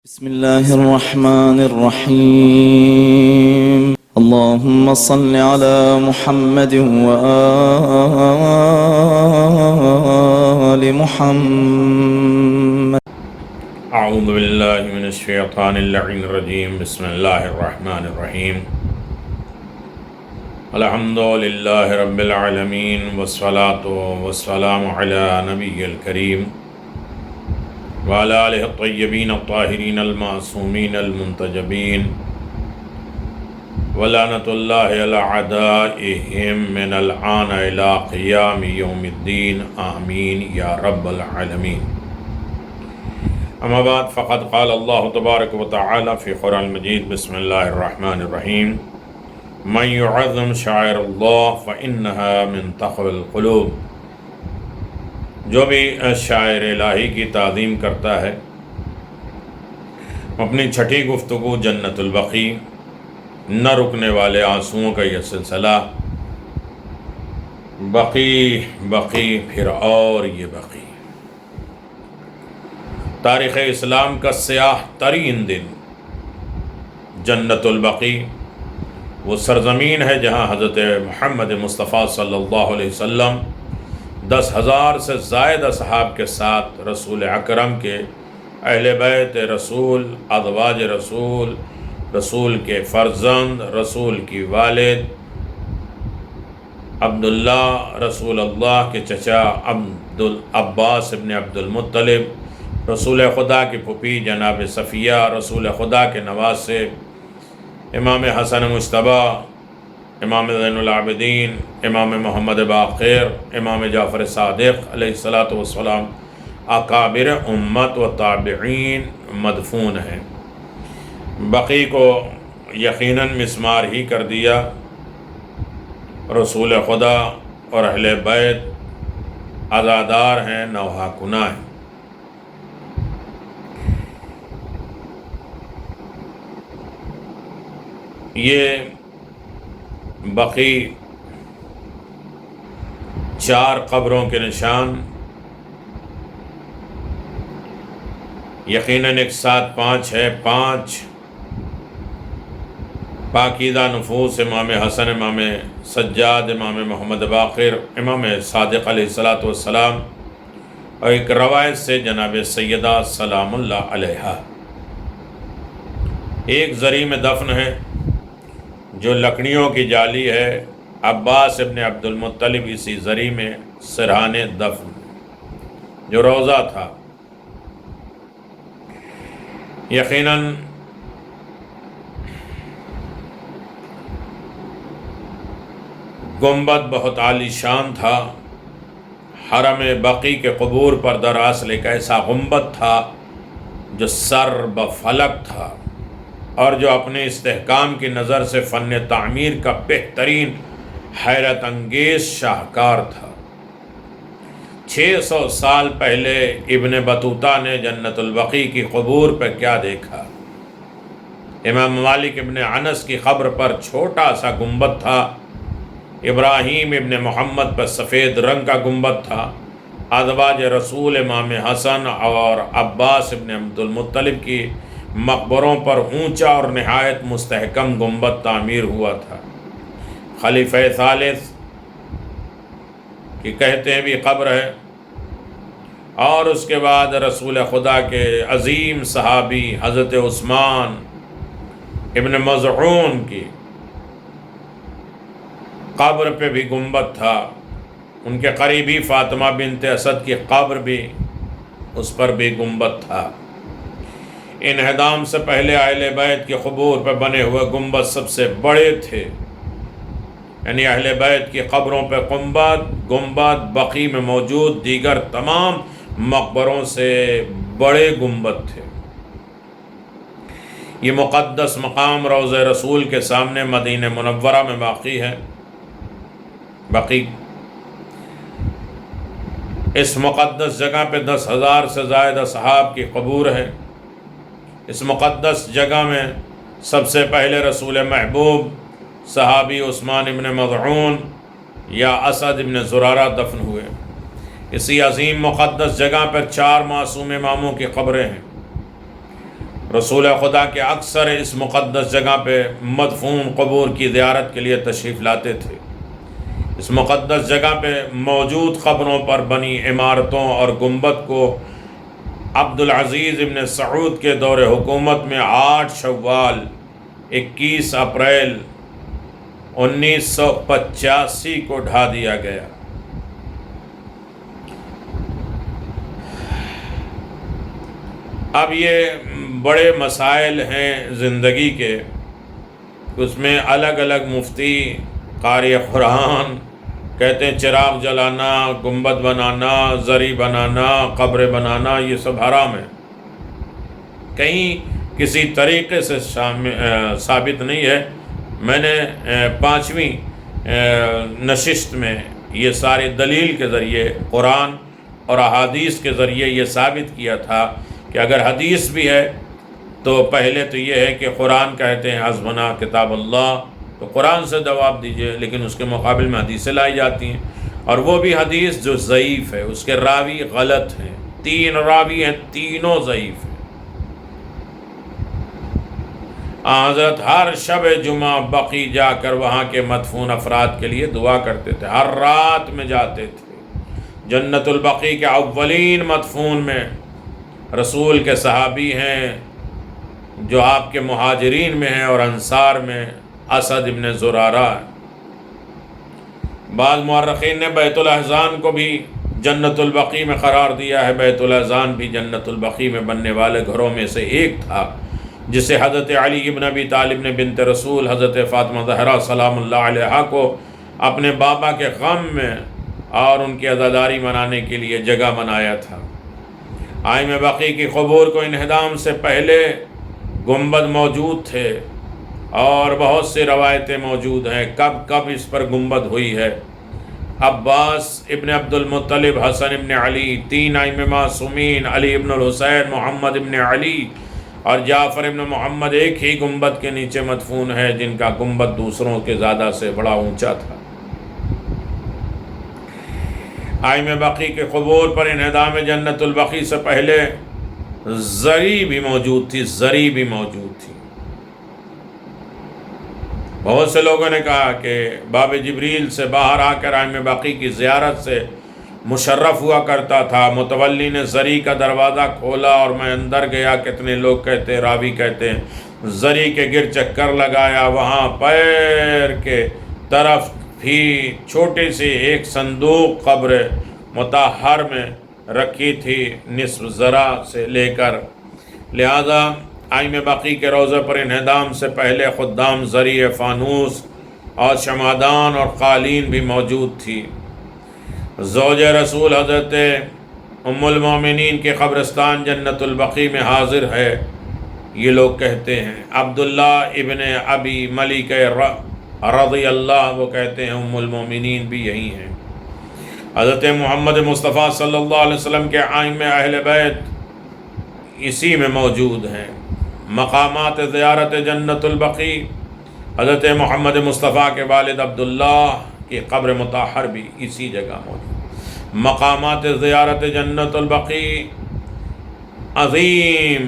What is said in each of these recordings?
بسم الله الرحمن الرحيم اللهم صل على محمد وآل محمد. اعوذ باللہ من الشیطان اللعین الرجیم. بسم اللہ الرحمن الرحیم. الحمد للہ رب العالمین والصلاة والسلام علی نبی الکریم وعلی آلہ الطیبین الطاہرین المعصومین المنتجبین ولعنۃ اللہ علی اعدائہم من الآن الی قیام یوم الدین آمین یا رب العالمین. اما بعد فقد قال اللہ تبارک و تعالی فی قرآن المجید. بسم اللہ الرحمن الرحیم. من يعظم شعائر اللہ فإنها من تقوى القلوب. جو بھی شاعر الہی کی تعظیم کرتا ہے. اپنی چھٹی گفتگو جنت البقیع، نہ رکنے والے آنسوؤں کا یہ سلسلہ، بقیع بقیع پھر اور یہ بقیع. تاریخ اسلام کا سیاہ ترین دن جنت البقیع، وہ سرزمین ہے جہاں حضرت محمد مصطفیٰ صلی اللہ علیہ وسلم 10,000 سے زائد اصحاب کے ساتھ رسول اکرم کے اہل بیت رسول، ازواج رسول، رسول کے فرزند، رسول کی والد عبداللہ، رسول اللہ کے چچا عباس ابن عبد المطلب، رسول خدا کی پھوپھی جناب صفیہ، رسول خدا کے نواسے امام حسن مجتبیٰ، امام زین العابدین، امام محمد باقر، امام جعفر صادق علیہ السلام، اکابر امت و تابعین مدفون ہیں. بقیع کو یقیناً مسمار ہی کر دیا. رسول خدا اور اہل بیت عزادار ہیں، نوحہ کناں ہیں. یہ بقیع 4 قبروں کے نشان، یقیناً ایک ساتھ 5 ہے. 5 پاکیزہ نفوس، امام حسن، امام سجاد، امام محمد باقر، امام صادق علیہ السلام، اور ایک روایت سے جناب سیدہ سلام اللہ علیہا. ایک زری میں دفن ہے جو لکڑیوں کی جالی ہے. عباس ابن عبد المطلب اسی زری میں سرہانے دفن جو روضہ تھا. یقیناً گنبد بہت عالی شان تھا. حرم بقیع کے قبور پر دراصل ایک ایسا گنبد تھا جو سر بفلک تھا اور جو اپنے استحکام کی نظر سے فن تعمیر کا بہترین حیرت انگیز شاہکار تھا. 600 سال پہلے ابن بطوطہ نے جنت البقیع کی قبور پر کیا دیکھا. امام مالک ابن انس کی قبر پر چھوٹا سا گنبد تھا. ابراہیم ابن محمد پر سفید رنگ کا گنبد تھا. ازواج رسول امام حسن اور عباس ابن عبد المطلب کی مقبروں پر اونچا اور نہایت مستحکم گنبد تعمیر ہوا تھا. خلیفہ ثالث کی کہتے ہیں بھی قبر ہے. اور اس کے بعد رسول خدا کے عظیم صحابی حضرت عثمان ابن مظعون کی قبر پہ بھی گنبد تھا. ان کے قریبی فاطمہ بنت اسد کی قبر بھی، اس پر بھی گنبد تھا. انہدام سے پہلے اہل بیت کی قبور پہ بنے ہوئے گنبد سب سے بڑے تھے. یعنی اہل بیت کی قبروں پہ گنبد بقیع میں موجود دیگر تمام مقبروں سے بڑے گنبد تھے. یہ مقدس مقام روضہ رسول کے سامنے مدینہ منورہ میں واقع ہے. بقیع اس مقدس جگہ پہ 10,000 سے زائد اصحاب کی قبور ہے. اس مقدس جگہ میں سب سے پہلے رسول محبوب صحابی عثمان ابن مظعون یا اسد ابن زرارہ دفن ہوئے. اسی عظیم مقدس جگہ پر 4 معصوم اماموں کی قبریں ہیں. رسول خدا کے اکثر اس مقدس جگہ پہ مدفون قبور کی زیارت کے لیے تشریف لاتے تھے۔ اس مقدس جگہ پہ موجود قبروں پر بنی عمارتوں اور گنبد کو عبدالعزیز ابن سعود کے دور حکومت میں 8 شوال 21 اپریل 1985 کو ڈھا دیا گیا۔ اب یہ بڑے مسائل ہیں زندگی کے، اس میں الگ الگ مفتی قاری قرآن کہتے ہیں چراغ جلانا، گنبد بنانا، زری بنانا، قبر بنانا یہ سب حرام ہے۔ کہیں کسی طریقے سے ثابت نہیں ہے۔ میں نے 5ویں نشست میں یہ ساری دلیل کے ذریعے قرآن اور احادیث کے ذریعے یہ ثابت کیا تھا کہ اگر حدیث بھی ہے تو پہلے تو یہ ہے کہ قرآن کہتے ہیں حسبنا کتاب اللہ، تو قرآن سے جواب دیجئے، لیکن اس کے مقابل میں حدیثیں لائی جاتی ہیں، اور وہ بھی حدیث جو ضعیف ہے، اس کے راوی غلط ہیں، 3 راوی ہیں، تینوں ضعیف ہیں۔ حضرت ہر شب جمعہ بقی جا کر وہاں کے مدفون افراد کے لیے دعا کرتے تھے، ہر رات میں جاتے تھے۔ جنت البقی کے اولین مدفون میں رسول کے صحابی ہیں جو آپ کے مہاجرین میں ہیں اور انصار میں اسد ابن زرارہ۔ بعض مورخین نے بیت الاحزان کو بھی جنت البقی میں قرار دیا ہے۔ بیت الاحزان بھی جنت البقی میں بننے والے گھروں میں سے ایک تھا، جسے حضرت علی ابن ابی طالب نے بنت رسول حضرت فاطمہ زہرا سلام اللہ علیہا کو اپنے بابا کے غم میں اور ان کی عزاداری منانے کے لیے جگہ بنایا تھا۔ آئم بقی کی قبور کو انہدام سے پہلے گنبد موجود تھے اور بہت سی روایتیں موجود ہیں کب اس پر گنبد ہوئی ہے۔ عباس ابن عبد المطلب، حسن ابن علی، 3 ائمہ معصومین، علی ابن الحسین، محمد ابن علی اور جعفر ابن محمد ایک ہی گنبد کے نیچے مدفون ہے، جن کا گنبد دوسروں کے زیادہ سے بڑا اونچا تھا۔ ائمہ بقی کے قبور پر انہدام جنت البقی سے پہلے زری بھی موجود تھی۔ بہت سے لوگوں نے کہا کہ باب جبریل سے باہر آ کر ائمہ بقی کی زیارت سے مشرف ہوا کرتا تھا۔ متولی نے زری کا دروازہ کھولا اور میں اندر گیا۔ کتنے لوگ کہتے ہیں، راوی کہتے ہیں زری کے گر چکر لگایا، وہاں پیر کے طرف بھی چھوٹی سی ایک صندوق قبر مطہر میں رکھی تھی، نصف ذرا سے لے کر۔ لہذا ائمہ بقی کے روضے پر انہدام سے پہلے خدام زری، فانوس اور شمعدان اور قالین بھی موجود تھی۔ زوج رسول حضرت ام المومنین کے قبرستان جنت البقی میں حاضر ہے، یہ لوگ کہتے ہیں۔ عبداللہ ابن ابی ملیک رضی اللہ، وہ کہتے ہیں ام المومنین بھی یہی ہیں۔ حضرت محمد مصطفیٰ صلی اللہ علیہ وسلم کے ائمہ اہل بیت اسی میں موجود ہیں۔ مقامات زیارت جنت البقی، حضرت محمد مصطفیٰ کے والد عبداللہ کی قبر مطہر بھی اسی جگہ موجود۔ مقامات زیارت جنت البقی عظیم،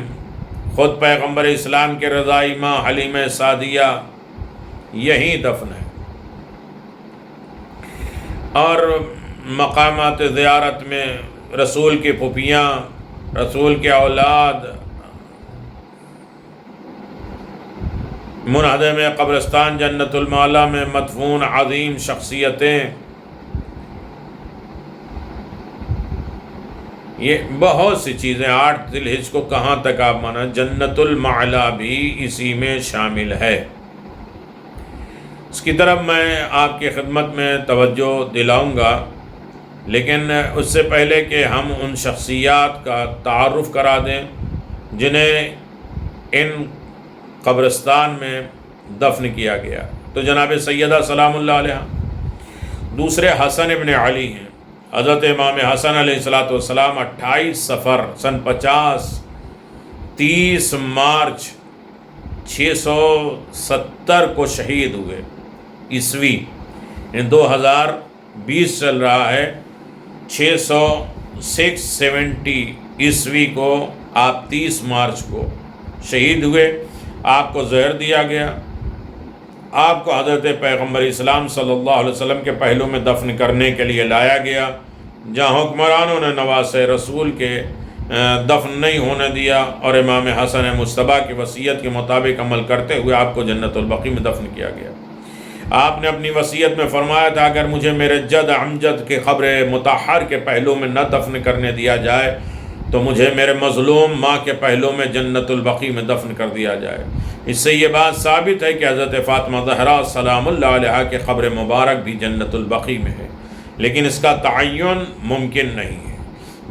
خود پیغمبر اسلام کے رضائی ماں حلیمہ سعدیہ یہی دفن ہے۔ اور مقامات زیارت میں رسول کی پھوپھیاں، رسول کے اولاد، منہدم قبرستان جنت المعلا میں مدفون عظیم شخصیتیں، یہ بہت سی چیزیں۔ 8 ذی الحجہ کو کہاں تک آپ مانا، جنت المعلا بھی اسی میں شامل ہے۔ اس کی طرف میں آپ کی خدمت میں توجہ دلاؤں گا، لیکن اس سے پہلے کہ ہم ان شخصیات کا تعارف کرا دیں جنہیں ان قبرستان میں دفن کیا گیا، تو جناب سیدہ سلام اللہ علیہ دوسرے حسن ابن علی ہیں۔ حضرت امام حسن علیہ السلام 28 صفر سن 50 30 مارچ 670 کو شہید ہوئے عیسوی، 2020 چل رہا ہے، 670 عیسوی کو آپ 30 مارچ کو شہید ہوئے، آپ کو زہر دیا گیا، آپ کو حضرت پیغمبر اسلام صلی اللہ علیہ وسلم کے پہلو میں دفن کرنے کے لیے لایا گیا، جہاں حکمرانوں نے نواز رسول کے دفن نہیں ہونے دیا، اور امام حسن مجتبیٰ کی وصیت کے مطابق عمل کرتے ہوئے آپ کو جنت البقیع میں دفن کیا گیا۔ آپ نے اپنی وصیت میں فرمایا تھا، اگر مجھے میرے جد امجد کے قبر مطہر کے پہلو میں نہ دفن کرنے دیا جائے تو مجھے میرے مظلوم ماں کے پہلو میں جنت البقیع میں دفن کر دیا جائے۔ اس سے یہ بات ثابت ہے کہ حضرت فاطمہ زہرا سلام اللہ علیہا کے قبر مبارک بھی جنت البقیع میں ہے، لیکن اس کا تعین ممکن نہیں ہے،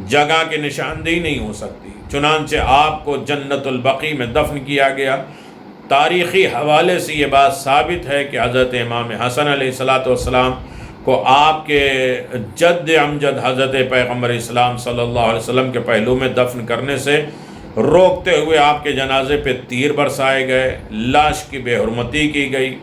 جگہ کی نشاندہی نہیں ہو سکتی، چنانچہ آپ کو جنت البقیع میں دفن کیا گیا۔ تاریخی حوالے سے یہ بات ثابت ہے کہ حضرت امام حسن علیہ السلام کو آپ کے جد امجد حضرت پیغمبر اسلام صلی اللہ علیہ وسلم کے پہلو میں دفن کرنے سے روکتے ہوئے آپ کے جنازے پہ تیر برسائے گئے، لاش کی بے حرمتی کی گئی،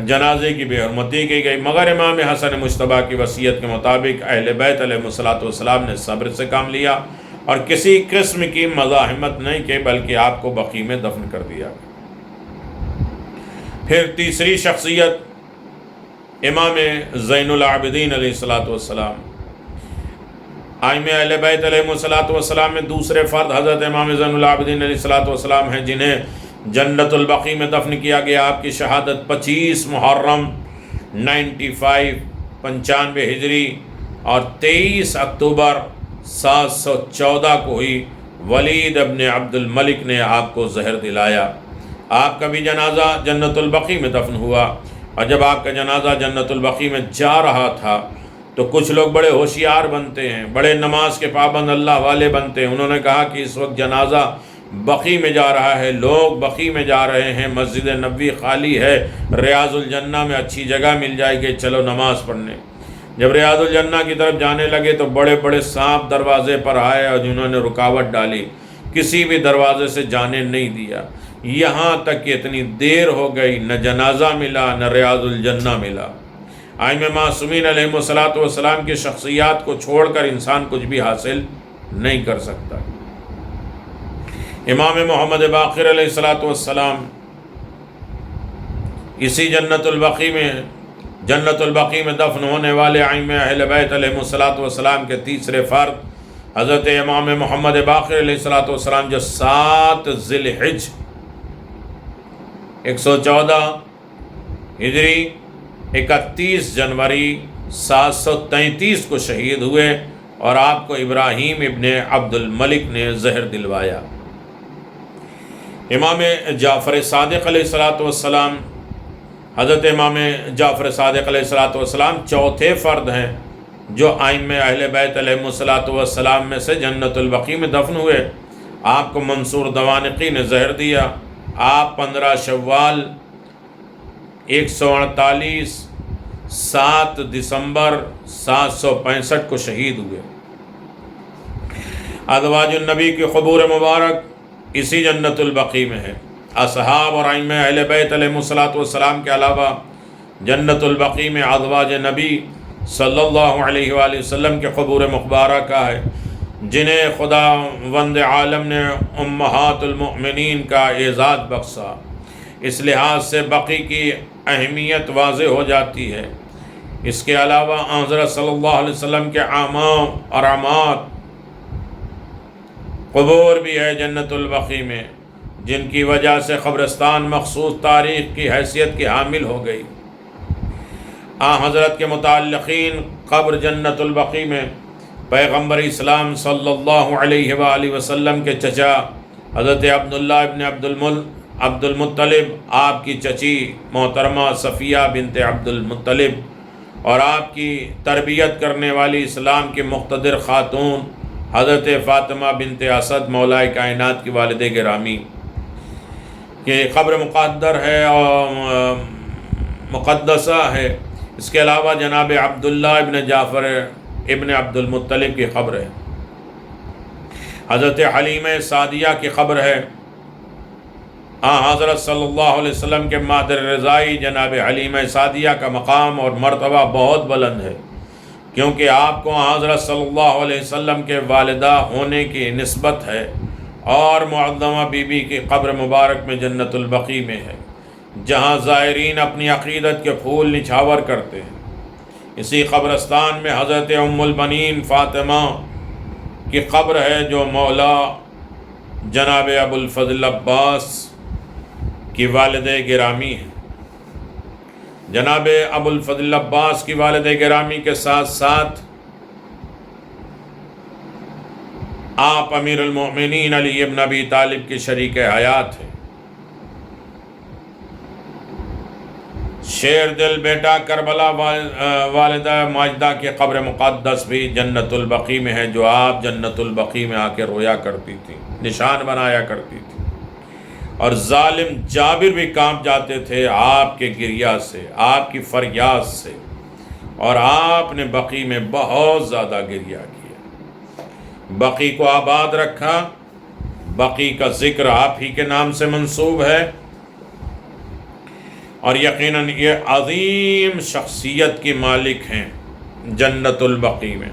جنازے کی بے حرمتی کی گئی، مگر امام حسن مجتبیٰ کی وصیت کے مطابق اہل بیت علیہ السلام نے صبر سے کام لیا اور کسی قسم کی مزاحمت نہیں کی، بلکہ آپ کو بقیع میں دفن کر دیا۔ پھر تیسری شخصیت امام زین العابدین علیہ السلام، ائمہ اہل بیت علیہ السلام میں دوسرے فرد حضرت امام زین العابدین علیہ السلام ہیں، جنہیں جنت البقیع میں دفن کیا گیا۔ آپ کی شہادت 25 محرم 95 ہجری اور 23 اکتوبر 714 کو ہوئی۔ ولید ابن عبد الملک نے آپ کو زہر دلایا۔ آپ کا بھی جنازہ جنت البقیع میں دفن ہوا، اور جب آپ کا جنازہ جنت البقیع میں جا رہا تھا تو کچھ لوگ بڑے ہوشیار بنتے ہیں، بڑے نماز کے پابند اللہ والے بنتے ہیں، انہوں نے کہا کہ اس وقت جنازہ بقیع میں جا رہا ہے، لوگ بقیع میں جا رہے ہیں، مسجد نبوی خالی ہے، ریاض الجنہ میں اچھی جگہ مل جائے گی، چلو نماز پڑھنے۔ جب ریاض الجنہ کی طرف جانے لگے تو بڑے بڑے سانپ دروازے پر آئے اور جنہوں نے رکاوٹ ڈالی، کسی بھی دروازے سے جانے نہیں دیا، یہاں تک کہ اتنی دیر ہو گئی، نہ جنازہ ملا نہ ریاض الجنہ ملا۔ ائمہ معصومین علیہ السلام کی شخصیات کو چھوڑ کر انسان کچھ بھی حاصل نہیں کر سکتا۔ امام محمد باقر علیہ السلام اسی جنت البقیع میں دفن ہونے والے ائمہ اہل بیت علیہ السلام کے تیسرے فرد حضرت امام محمد باقر علیہ السلام، جو 7 ذی الحجہ 114 ہجری 31 جنوری 733 کو شہید ہوئے، اور آپ کو ابراہیم ابن عبد الملک نے زہر دلوایا۔ امام جعفر صادق علیہ السلام، حضرت امام جعفر صادق علیہ السلام چوتھے فرد ہیں جو ائمہ اہل بیت علیہ السلام میں سے جنت البقیع میں دفن ہوئے۔ آپ کو منصور دوانقی نے زہر دیا۔ آپ 15 شوال 148 7 دسمبر 765 کو شہید ہوئے۔ ازواج النبی کی قبور مبارک اسی جنت البقیع میں ہے۔ اصحاب اور ائمہ اہل بیت علیہ السلام کے علاوہ جنت البقیع میں ازواج نبی صلی اللہ علیہ وآلہ وسلم کے قبور مبارکہ ہے، جنہیں خدا وند عالم نے امہات المؤمنین کا اعزاز بخشا۔ اس لحاظ سے بقیع کی اہمیت واضح ہو جاتی ہے۔ اس کے علاوہ حضرت صلی اللہ علیہ وسلم کے اعمام اور عمات قبور بھی ہے جنت البقیع میں، جن کی وجہ سے قبرستان مخصوص تاریخ کی حیثیت کی حامل ہو گئی۔ حضرت کے متعلقین قبر جنت البقیع میں پیغمبر اسلام صلی اللہ علیہ وآلہ وسلم کے چچا حضرت عبداللہ ابن عبد المطلب، آپ کی چچی محترمہ صفیہ بنت عبد المطلب، اور آپ کی تربیت کرنے والی اسلام کی مقتدر خاتون حضرت فاطمہ بنت اسد مولائے کائنات کی والد گرامی کہ قبر مقدر ہے اور مقدسہ ہے۔ اس کے علاوہ جناب عبداللہ ابن جعفر ابن عبد المطلب کی قبر ہے، حضرت حلیمہ سعدیہ کی قبر ہے۔ حضرت صلی اللہ علیہ وسلم کے مادر رضائی جناب حلیمہ سعدیہ کا مقام اور مرتبہ بہت بلند ہے، کیونکہ آپ کو حضرت صلی اللہ علیہ وسلم کے والدہ ہونے کی نسبت ہے، اور معظمہ بی بی کی قبر مبارک میں جنت البقیع میں ہے، جہاں زائرین اپنی عقیدت کے پھول نچھاور کرتے ہیں۔ اسی قبرستان میں حضرت ام البنین فاطمہ کی قبر ہے، جو مولا جناب ابو الفضل عباس کی والد گرامی ہے۔ جناب ابو الفضل عباس کی والد گرامی کے ساتھ ساتھ آپ امیر المؤمنین علی ابن ابی طالب کی شریک حیات ہیں۔ شیر دل بیٹا کربلا والدہ ماجدہ کی قبر مقدس بھی جنت البقیع میں ہے، جو آپ جنت البقیع میں آ کے رویا کرتی تھی، نشان بنایا کرتی تھی، اور ظالم جابر بھی کانپ جاتے تھے آپ کے گریہ سے، آپ کی فریاد سے، اور آپ نے بقیع میں بہت زیادہ گریہ کیا، بقیع کو آباد رکھا۔ بقیع کا ذکر آپ ہی کے نام سے منسوب ہے، اور یقیناً یہ عظیم شخصیت کی مالک ہیں جنت البقیع میں۔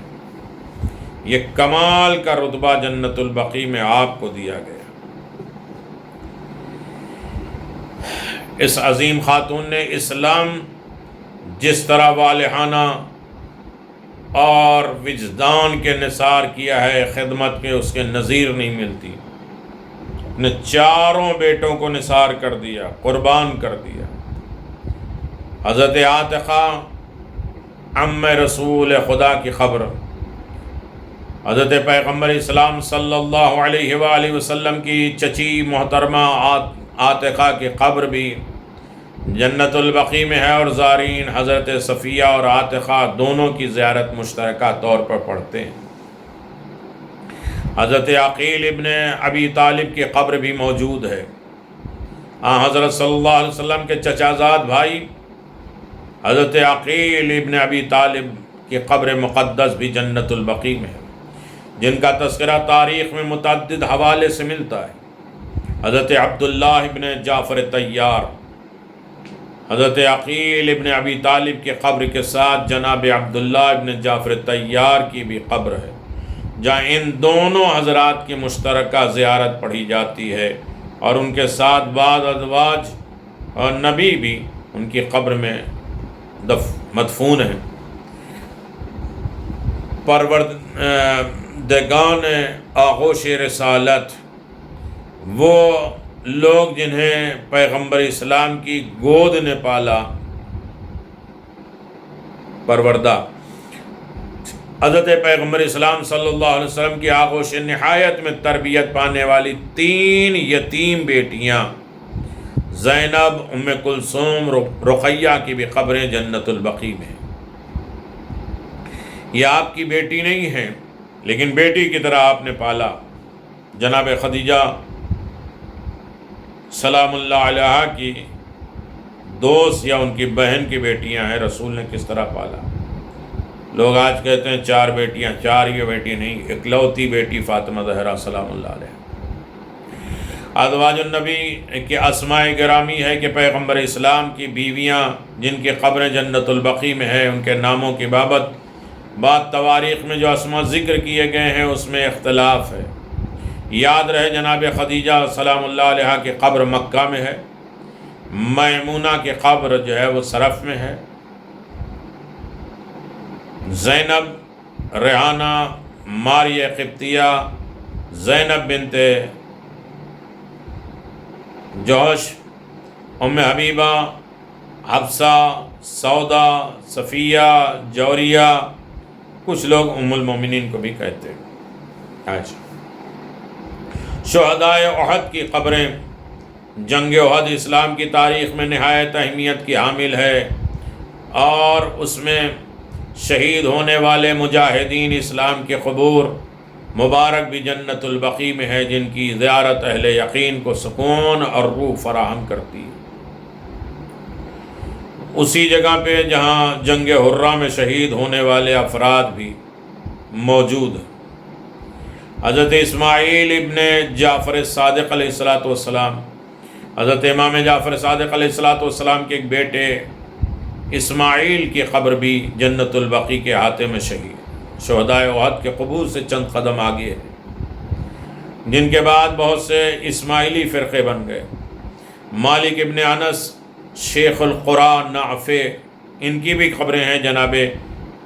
یہ کمال کا رتبہ جنت البقیع میں آپ کو دیا گیا۔ اس عظیم خاتون نے اسلام جس طرح والہانہ اور وجدان کے نثار کیا ہے، خدمت میں اس کے نظیر نہیں ملتی۔ اپنے چاروں بیٹوں کو نثار کر دیا، قربان کر دیا۔ حضرت عاتقہ ام رسول خدا کی قبر، حضرت پیغمبر اسلام صلی اللہ علیہ وآلہ وسلم کی چچی محترمہ عاتقہ کی قبر بھی جنت البقیع میں ہے، اور زائرین حضرت صفیہ اور عاتقہ دونوں کی زیارت مشترکہ طور پر پڑھتے ہیں۔ حضرت عقیل ابن ابی طالب کی قبر بھی موجود ہے۔ حضرت صلی اللہ علیہ وسلم کے چچا زاد بھائی حضرت عقیل ابن ابی طالب کی قبر مقدس بھی جنت البقیع میں ہے، جن کا تذکرہ تاریخ میں متعدد حوالے سے ملتا ہے۔ حضرت عبداللہ ابن جعفر طیار، حضرت عقیل ابن ابی طالب کی قبر کے ساتھ جناب عبداللہ ابن جعفر طیار کی بھی قبر ہے، جہاں ان دونوں حضرات کی مشترکہ زیارت پڑھی جاتی ہے، اور ان کے ساتھ بعض ازواج اور نبی بھی ان کی قبر میں مدفون ہیں۔ پروردگان آغوش رسالت، وہ لوگ جنہیں پیغمبر اسلام کی گود نے پالا، پروردہ حضرت پیغمبر اسلام صلی اللہ علیہ وسلم کی آغوش نہایت میں تربیت پانے والی 3 یتیم بیٹیاں زینب، ام کلثوم، رقیہ کی بھی قبریں جنت البقیع میں ہیں۔ یہ آپ کی بیٹی نہیں ہیں، لیکن بیٹی کی طرح آپ نے پالا۔ جناب خدیجہ سلام اللہ علیہا کی دوست یا ان کی بہن کی بیٹیاں ہیں، رسول نے کس طرح پالا۔ لوگ آج کہتے ہیں 4 بیٹیاں، 4 یہ بیٹی نہیں، اکلوتی بیٹی فاطمہ زہرا سلام اللہ علیہ۔ ازواج النبی کی اسماء گرامی ہے کہ پیغمبر اسلام کی بیویاں جن کی قبریں جنت البقیع میں ہیں، ان کے ناموں کی بابت بعض تواریخ میں جو اسماء ذکر کیے گئے ہیں اس میں اختلاف ہے۔ یاد رہے جناب خدیجہ سلام اللہ علیہ کی قبر مکہ میں ہے، میمونہ کی قبر جو ہے وہ صرف میں ہے، زینب، ریحانہ، ماریہ قبطیہ، زینب بنت جوش، ام حبیبہ، حفصہ، سودا، صفیہ، جوریہ، کچھ لوگ ام المومنین کو بھی کہتے ہیں۔ شہدائے احد کی قبریں، جنگ احد اسلام کی تاریخ میں نہایت اہمیت کی حامل ہے، اور اس میں شہید ہونے والے مجاہدین اسلام کے قبور مبارک بھی جنت البقیع میں ہے، جن کی زیارت اہل یقین کو سکون اور روح فراہم کرتی ہے۔ اسی جگہ پہ جہاں جنگ حرہ میں شہید ہونے والے افراد بھی موجود ہیں۔ حضرت اسماعیل ابن جعفر صادق علیہ السلام، حضرت امام جعفر صادق علیہ السلام کے ایک بیٹے اسماعیل کی قبر بھی جنت البقیع کے احاطے میں شہید، شہدائے احد کے قبور سے چند قدم آگے ہے۔ جن کے بعد بہت سے اسماعیلی فرقے بن گئے۔ مالک ابن انس، شیخ القرآن نافع، ان کی بھی قبریں ہیں جناب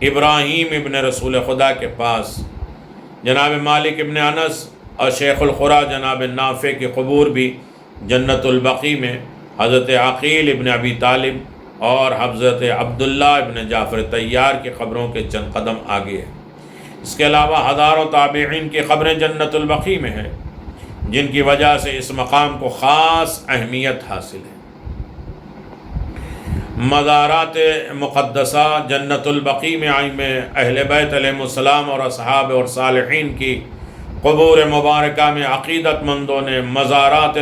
ابراہیم ابن رسول خدا کے پاس۔ جناب مالک ابن انس اور شیخ القرآ جناب نافع کی قبور بھی جنت البقیع میں حضرت عقیل ابن ابی طالب اور حضرت عبداللہ ابن جعفر طیار کی قبروں کے چند قدم آگے ہے۔ اس کے علاوہ ہزاروں تابعین کی قبریں جنت البقیع میں ہیں، جن کی وجہ سے اس مقام کو خاص اہمیت حاصل ہے۔ مزارات مقدسہ جنت البقیع میں ائمہ اہل بیت علیہم السلام اور اصحاب اور صالحین کی قبور مبارکہ میں عقیدت مندوں نے مزارات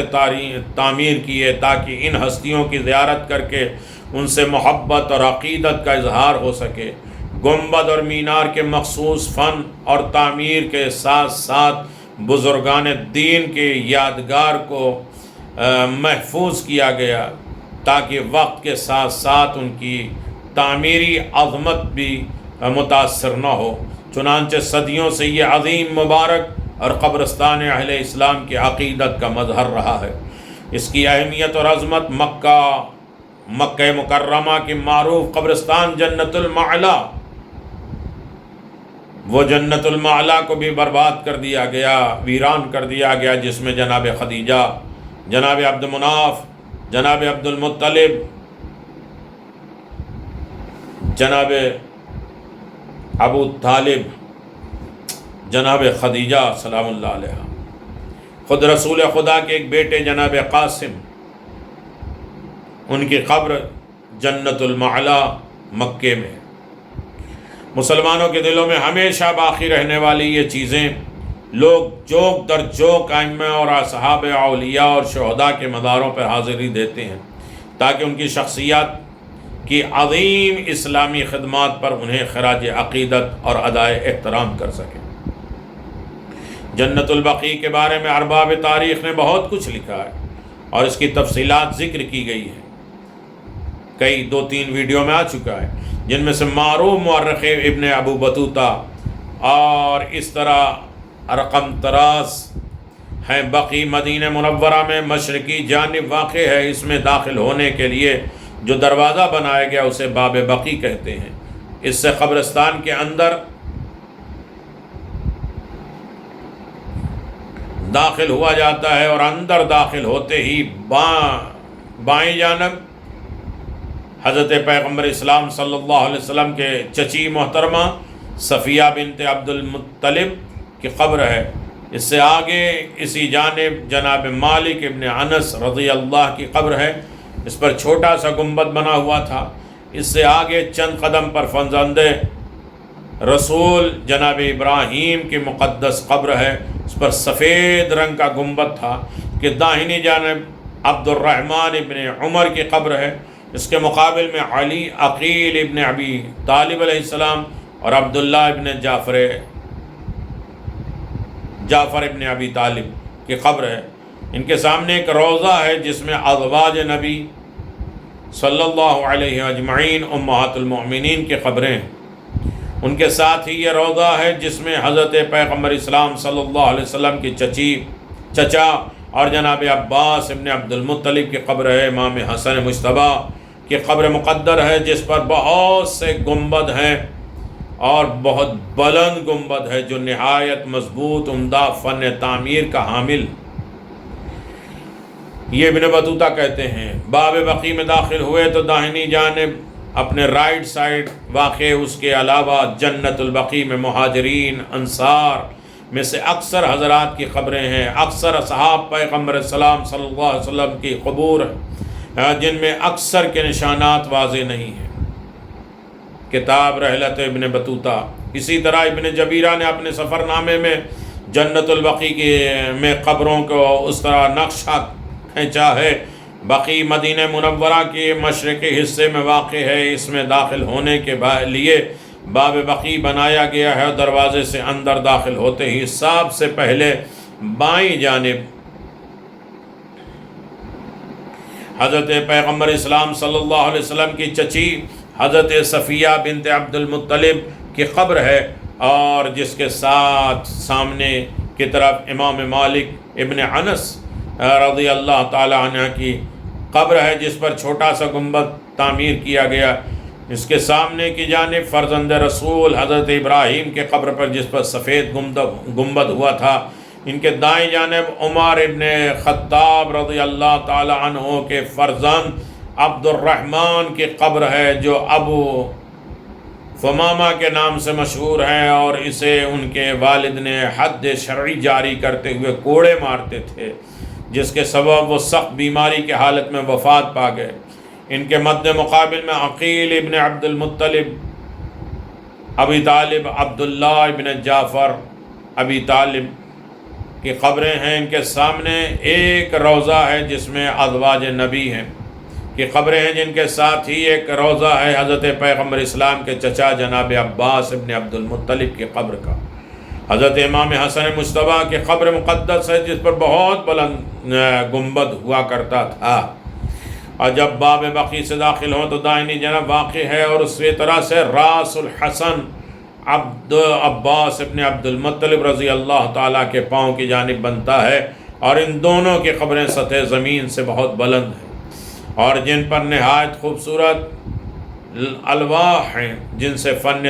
تعمیر کیے تاکہ ان ہستیوں کی زیارت کر کے ان سے محبت اور عقیدت کا اظہار ہو سکے۔ گنبد اور مینار کے مخصوص فن اور تعمیر کے ساتھ ساتھ بزرگان دین کے یادگار کو محفوظ کیا گیا تاکہ وقت کے ساتھ ساتھ ان کی تعمیری عظمت بھی متاثر نہ ہو۔ چنانچہ صدیوں سے یہ عظیم مبارک اور قبرستان اہل اسلام کی عقیدت کا مظہر رہا ہے۔ اس کی اہمیت اور عظمت مکہ مکرمہ کی معروف قبرستان جنت المعلا، وہ جنت المعلا کو بھی برباد کر دیا گیا، ویران کر دیا گیا، جس میں جناب خدیجہ، جناب عبد مناف، جناب عبد المطلب، جناب ابو طالب، جناب خدیجہ سلام اللہ علیہ، خود رسول خدا کے ایک بیٹے جناب قاسم، ان کی قبر جنت المعلا مکے میں۔ مسلمانوں کے دلوں میں ہمیشہ باقی رہنے والی یہ چیزیں لوگ جوک در جوک ائمہ اور اصحاب اولیاء اور شہداء کے مزاروں پر حاضری دیتے ہیں تاکہ ان کی شخصیات کی عظیم اسلامی خدمات پر انہیں خراج عقیدت اور ادائے احترام کر سکیں۔ جنت البقیع کے بارے میں ارباب تاریخ نے بہت کچھ لکھا ہے اور اس کی تفصیلات ذکر کی گئی ہیں، کئی 2-3 ویڈیو میں آ چکا ہے، جن میں سے معروف مورخ ابن ابو بطوطہ اور اس طرح رقم طراز ہیں۔ بقیع مدینہ منورہ میں مشرقی جانب واقع ہے۔ اس میں داخل ہونے کے لیے جو دروازہ بنایا گیا اسے باب بقیع کہتے ہیں۔ اس سے قبرستان کے اندر داخل ہوا جاتا ہے اور اندر داخل ہوتے ہی بائیں جانب حضرت پیغمبر اسلام صلی اللہ علیہ وسلم کے چچی محترمہ صفیہ بنت عبد المطلب کی قبر ہے۔ اس سے آگے اسی جانب جناب مالک ابن انس رضی اللہ کی قبر ہے، اس پر چھوٹا سا گنبد بنا ہوا تھا۔ اس سے آگے چند قدم پر فرزند رسول جناب ابراہیم کی مقدس قبر ہے، اس پر سفید رنگ کا گنبد تھا۔ کہ داہنی جانب عبد الرحمن ابن عمر کی قبر ہے، اس کے مقابل میں علی عقیل ابن ابی طالب علیہ السلام اور عبداللہ ابن جعفر ابن ابی طالب کی قبر ہے۔ ان کے سامنے ایک روضہ ہے جس میں ازواج نبی صلی اللہ علیہ اجمعین امہات المؤمنین کی قبریں ہیں۔ ان کے ساتھ ہی یہ روضہ ہے جس میں حضرت پیغمبر اسلام صلی اللہ علیہ وسلم کی چچا اور جناب عباس ابن عبد المطلب کی قبر ہے۔ امام حسن مجتبیٰ کی قبر مقدر ہے جس پر بہت سے گنبد ہیں اور بہت بلند گنبد ہے جو نہایت مضبوط عمدہ فن تعمیر کا حامل۔ یہ ابن بطوطہ کہتے ہیں باب بقیع میں داخل ہوئے تو داہنی جانب اپنے رائٹ سائڈ واقع اس کے علاوہ جنت البقیع میں مہاجرین انصار میں سے اکثر حضرات کی قبریں ہیں، اکثر اصحاب پیغمبر السلام صلی اللہ علیہ وسلم کی قبور جن میں اکثر کے نشانات واضح نہیں ہیں۔ کتاب رحلت ابن بطوطہ۔ اسی طرح ابن جبیرہ نے اپنے سفر نامے میں جنت البقیع میں قبروں کو اس طرح نقشہ کھینچا ہے۔ بقیع مدینہ منورہ کے مشرقی حصے میں واقع ہے۔ اس میں داخل ہونے کے لیے باب بقیع بنایا گیا ہے۔ دروازے سے اندر داخل ہوتے ہی سب سے پہلے بائیں جانب حضرت پیغمبر اسلام صلی اللہ علیہ وسلم کی چچی حضرت صفیہ بنت عبد المطلب کی قبر ہے اور جس کے ساتھ سامنے کی طرف امام مالک ابن انس رضی اللہ تعالی عنہ کی قبر ہے، جس پر چھوٹا سا گنبد تعمیر کیا گیا۔ اس کے سامنے کی جانب فرزند رسول حضرت ابراہیم کے قبر پر، جس پر سفید گنبد ہوا تھا۔ ان کے دائیں جانب عمر ابن خطاب رضی اللہ تعالی عنہ کے فرزند عبد الرحمن کی قبر ہے، جو ابو ثمامہ کے نام سے مشہور ہیں، اور اسے ان کے والد نے حد شرعی جاری کرتے ہوئے کوڑے مارتے تھے، جس کے سبب وہ سخت بیماری کی حالت میں وفات پا گئے۔ ان کے مد مقابل میں عقیل ابن عبد المطلب، ابی طالب، عبداللہ ابن جعفر ابی طالب کی قبریں ہیں۔ ان کے سامنے ایک روضہ ہے جس میں ازواج نبی ہیں کی قبریں ہیں، جن کے ساتھ ہی ایک روضہ ہے حضرت پیغمبر اسلام کے چچا جناب عباس ابن عبد المطلب کی قبر کا۔ حضرت امام حسن مجتبیٰ کی قبر مقدس ہے، جس پر بہت بلند گنبد ہوا کرتا تھا، اور جب باب بقی سے داخل ہوں تو دائنی جانب واقع ہے، اور اسی طرح سے راس الحسن عباس ابن عبد المطلب رضی اللہ تعالیٰ کے پاؤں کی جانب بنتا ہے، اور ان دونوں کی قبریں سطح زمین سے بہت بلند ہیں، اور جن پر نہایت خوبصورت الواح ہیں، جن سے فن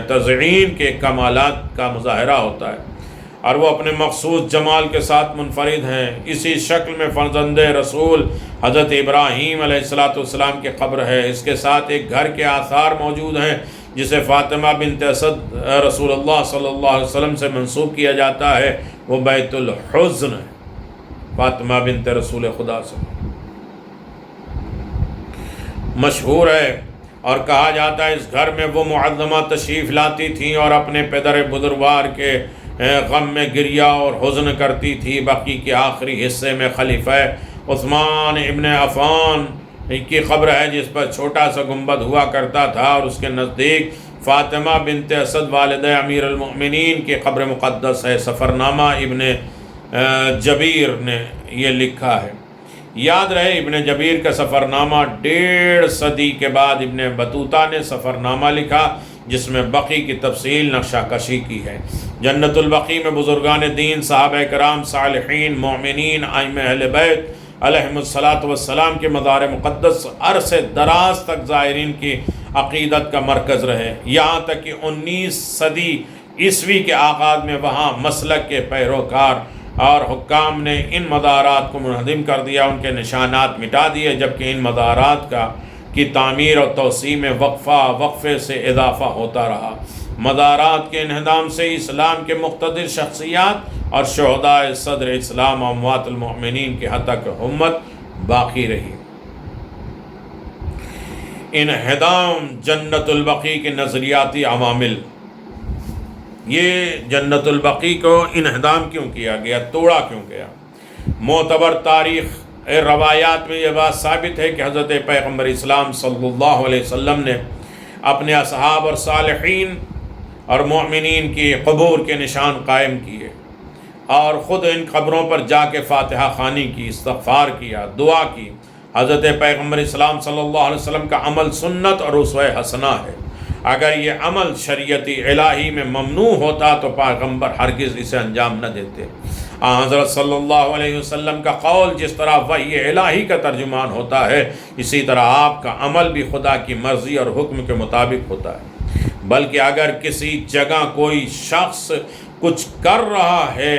تزئین کے کمالات کا مظاہرہ ہوتا ہے، اور وہ اپنے مخصوص جمال کے ساتھ منفرد ہیں۔ اسی شکل میں فرزند رسول حضرت ابراہیم علیہ السلام کی قبر ہے۔ اس کے ساتھ ایک گھر کے آثار موجود ہیں، جسے فاطمہ بنت اسد رسول اللہ صلی اللہ علیہ وسلم سے منسوب کیا جاتا ہے۔ وہ بیت الحزن ہے، فاطمہ بنت رسول خدا سے مشہور ہے، اور کہا جاتا ہے اس گھر میں وہ معظمہ تشریف لاتی تھیں اور اپنے پدر بزرگوار کے غم میں گریہ اور حزن کرتی تھی۔ بقی کے آخری حصے میں خلیفہ عثمان ابن عفان کی قبر ہے، جس پر چھوٹا سا گنبد ہوا کرتا تھا، اور اس کے نزدیک فاطمہ بنت اسد والدہ امیر المؤمنین کی قبر مقدس ہے۔ سفرنامہ ابن جبیر نے یہ لکھا ہے۔ یاد رہے ابن جبیر کا سفرنامہ 1.5 صدی کے بعد ابن بطوطہ نے سفرنامہ لکھا، جس میں بقی کی تفصیل نقشہ کشی کی ہے۔ جنت البقیع میں بزرگان دین، صحابہ کرام، صالحین، مومنین، ائمہ اہل بیت علیہم السلام کے مزار مقدس عرصے دراز تک زائرین کی عقیدت کا مرکز رہے، یہاں تک کہ 19 صدی عیسوی کے آغاز میں وہاں مسلک کے پیروکار اور حکام نے ان مزارات کو منہدم کر دیا، ان کے نشانات مٹا دیے، جبکہ ان مزارات کی تعمیر اور توسیع میں وقفے سے اضافہ ہوتا رہا۔ مزارات کے انہدام سے اسلام کے مقتدر شخصیات اور شہداء صدر اسلام و اموات المؤمنین کی حد تک امت باقی رہی۔ انہدام جنت البقیع کے نظریاتی عوامل۔ یہ جنت البقیع کو انہدام کیوں کیا گیا، توڑا کیوں گیا؟ معتبر تاریخ روایات میں یہ بات ثابت ہے کہ حضرت پیغمبر اسلام صلی اللہ علیہ وسلم نے اپنے اصحاب اور صالحین اور مومنین کی قبور کے نشان قائم کیے، اور خود ان قبروں پر جا کے فاتحہ خوانی کی، استغفار کیا، دعا کی۔ حضرت پیغمبر اسلام صلی اللہ علیہ وسلم کا عمل سنت اور اسوہ حسنہ ہے۔ اگر یہ عمل شریعتی الہی میں ممنوع ہوتا تو پیغمبر ہرگز اسے انجام نہ دیتے۔ حضرت صلی اللہ علیہ وسلم کا قول جس طرح وحی الہی کا ترجمان ہوتا ہے، اسی طرح آپ کا عمل بھی خدا کی مرضی اور حکم کے مطابق ہوتا ہے۔ بلکہ اگر کسی جگہ کوئی شخص کچھ کر رہا ہے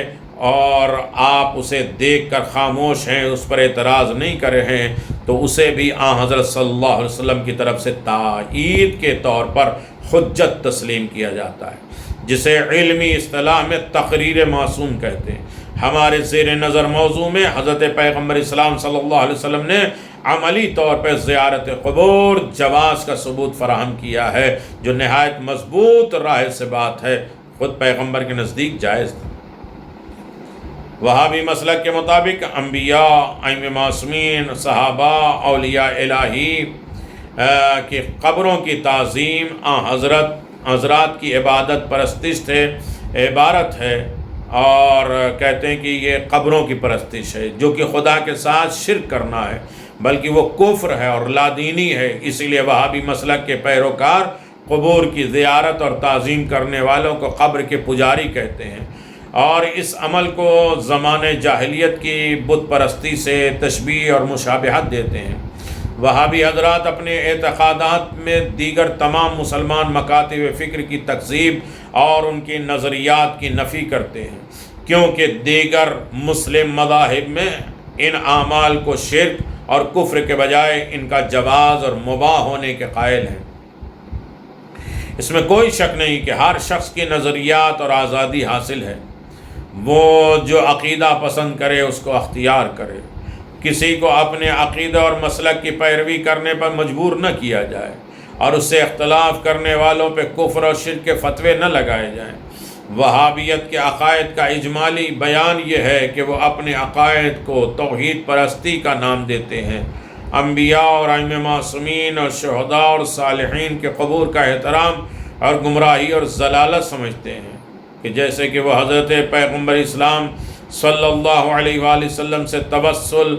اور آپ اسے دیکھ کر خاموش ہیں، اس پر اعتراض نہیں کر رہے ہیں، تو اسے بھی حضرت صلی اللہ علیہ وسلم کی طرف سے تائید کے طور پر حجت تسلیم کیا جاتا ہے، جسے علمی اصطلاح میں تقریر معصوم کہتے ہیں۔ ہمارے زیر نظر موضوع میں حضرت پیغمبر اسلام صلی اللہ علیہ وسلم نے عملی طور پر زیارت قبور جواز کا ثبوت فراہم کیا ہے، جو نہایت مضبوط راہ سے بات ہے، خود پیغمبر کے نزدیک جائز تھا۔ وہابی مسلک کے مطابق انبیاء، ائمہ معصومین، صحابہ، اولیاء الہی کی قبروں کی تعظیم حضرات کی عبادت پرستش سے عبارت ہے، اور کہتے ہیں کہ یہ قبروں کی پرستش ہے، جو کہ خدا کے ساتھ شرک کرنا ہے، بلکہ وہ کفر ہے اور لادینی ہے۔ اسی لیے وہابی مسلک کے پیروکار قبور کی زیارت اور تعظیم کرنے والوں کو قبر کے پجاری کہتے ہیں، اور اس عمل کو زمانے جاہلیت کی بت پرستی سے تشبیہ اور مشابہت دیتے ہیں۔ وہابی حضرات اپنے اعتقادات میں دیگر تمام مسلمان مکاتب فکر کی تکذیب اور ان کی نظریات کی نفی کرتے ہیں، کیونکہ دیگر مسلم مذاہب میں ان اعمال کو شرک اور کفر کے بجائے ان کا جواز اور مباح ہونے کے قائل ہیں۔ اس میں کوئی شک نہیں کہ ہر شخص کی نظریات اور آزادی حاصل ہے، وہ جو عقیدہ پسند کرے اس کو اختیار کرے، کسی کو اپنے عقیدہ اور مسلک کی پیروی کرنے پر مجبور نہ کیا جائے، اور اس سے اختلاف کرنے والوں پہ کفر اور شرک کے فتوے نہ لگائے جائیں۔ وہابیت کے عقائد کا اجمالی بیان یہ ہے کہ وہ اپنے عقائد کو توحید پرستی کا نام دیتے ہیں، انبیاء اور ائمہ معصومین اور شہداء اور صالحین کے قبور کا احترام اور گمراہی اور ضلالت سمجھتے ہیں، کہ جیسے کہ وہ حضرت پیغمبر اسلام صلی اللہ علیہ وآلہ وسلم سے توسل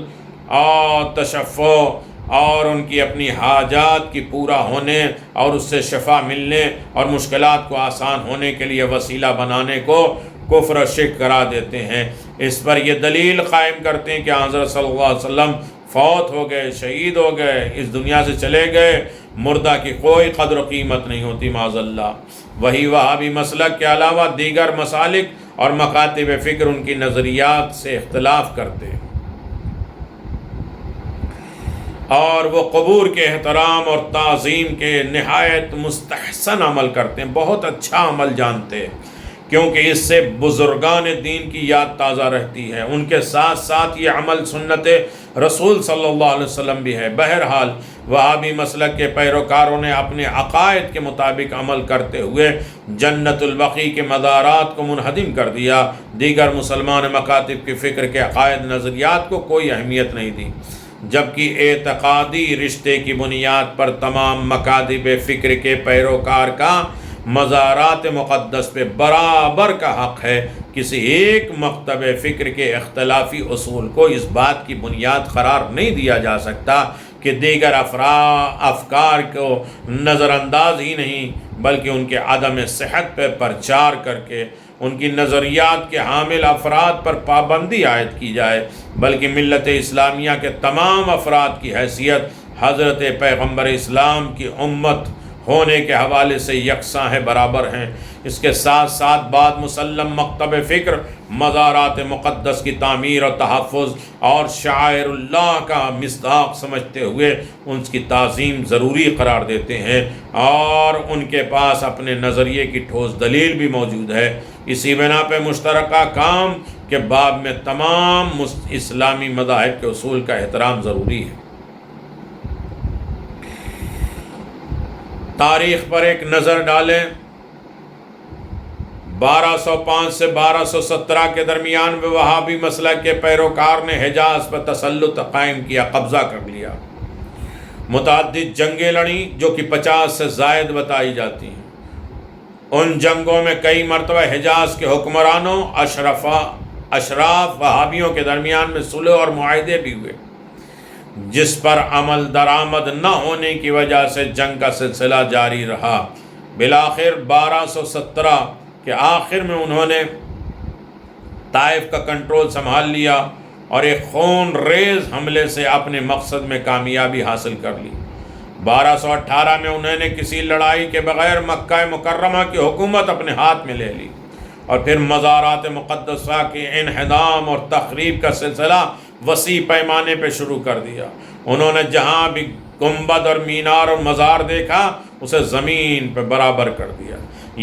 اور تشفع اور ان کی اپنی حاجات کی پورا ہونے اور اس سے شفا ملنے اور مشکلات کو آسان ہونے کے لیے وسیلہ بنانے کو کفر و شرک قرار دیتے ہیں۔ اس پر یہ دلیل قائم کرتے ہیں کہ حضرت صلی اللہ علیہ وسلم فوت ہو گئے، شہید ہو گئے، اس دنیا سے چلے گئے، مردہ کی کوئی قدر و قیمت نہیں ہوتی معاذ اللہ۔ وہی وہابی مسلک کے علاوہ دیگر مسالک اور مکاتب فکر ان کی نظریات سے اختلاف کرتے ہیں، اور وہ قبور کے احترام اور تعظیم کے نہایت مستحسن عمل کرتے ہیں، بہت اچھا عمل جانتے ہیں، کیونکہ اس سے بزرگان دین کی یاد تازہ رہتی ہے۔ ان کے ساتھ ساتھ یہ عمل سنت رسول صلی اللہ علیہ وسلم بھی ہے۔ بہرحال وہابی مسلک کے پیروکاروں نے اپنے عقائد کے مطابق عمل کرتے ہوئے جنت البقیع کے مزارات کو منہدم کر دیا، دیگر مسلمان مکاتب کی فکر کے عقائد نظریات کو کوئی اہمیت نہیں دی، جبکہ اعتقادی رشتے کی بنیاد پر تمام مکاتب فکر کے پیروکار کا مزارات مقدس پہ برابر کا حق ہے۔ کسی ایک مکتب فکر کے اختلافی اصول کو اس بات کی بنیاد قرار نہیں دیا جا سکتا کہ دیگر افکار کو نظر انداز ہی نہیں بلکہ ان کے عدم صحت پہ پرچار کر کے ان کی نظریات کے حامل افراد پر پابندی عائد کی جائے، بلکہ ملت اسلامیہ کے تمام افراد کی حیثیت حضرت پیغمبر اسلام کی امت ہونے کے حوالے سے یکساں ہے، برابر ہیں۔ اس کے ساتھ ساتھ بعد مسلم مکتب فکر مزارات مقدس کی تعمیر اور تحفظ اور شعائر اللہ کا مصداق سمجھتے ہوئے ان کی تعظیم ضروری قرار دیتے ہیں، اور ان کے پاس اپنے نظریے کی ٹھوس دلیل بھی موجود ہے۔ اسی بنا پہ مشترکہ کام کے باب میں تمام اسلامی مذاہب کے اصول کا احترام ضروری ہے۔ تاریخ پر ایک نظر ڈالیں۔ 1205 سے 1217 کے درمیان میں وہابی مسلک کے پیروکار نے حجاز پر تسلط قائم کیا، قبضہ کر لیا، متعدد جنگیں لڑیں جو کہ 50 سے زائد بتائی جاتی ہیں۔ ان جنگوں میں کئی مرتبہ حجاز کے حکمرانوں اشراف وہابیوں کے درمیان میں صلح اور معاہدے بھی ہوئے، جس پر عمل درآمد نہ ہونے کی وجہ سے جنگ کا سلسلہ جاری رہا۔ بالآخر 1217 کے آخر میں انہوں نے طائف کا کنٹرول سنبھال لیا اور ایک خون ریز حملے سے اپنے مقصد میں کامیابی حاصل کر لی۔ 1218 میں انہوں نے کسی لڑائی کے بغیر مکہ مکرمہ کی حکومت اپنے ہاتھ میں لے لی، اور پھر مزارات مقدسہ کے انہدام اور تخریب کا سلسلہ وسیع پیمانے پہ شروع کر دیا۔ انہوں نے جہاں بھی گنبد اور مینار اور مزار دیکھا اسے زمین پہ برابر کر دیا،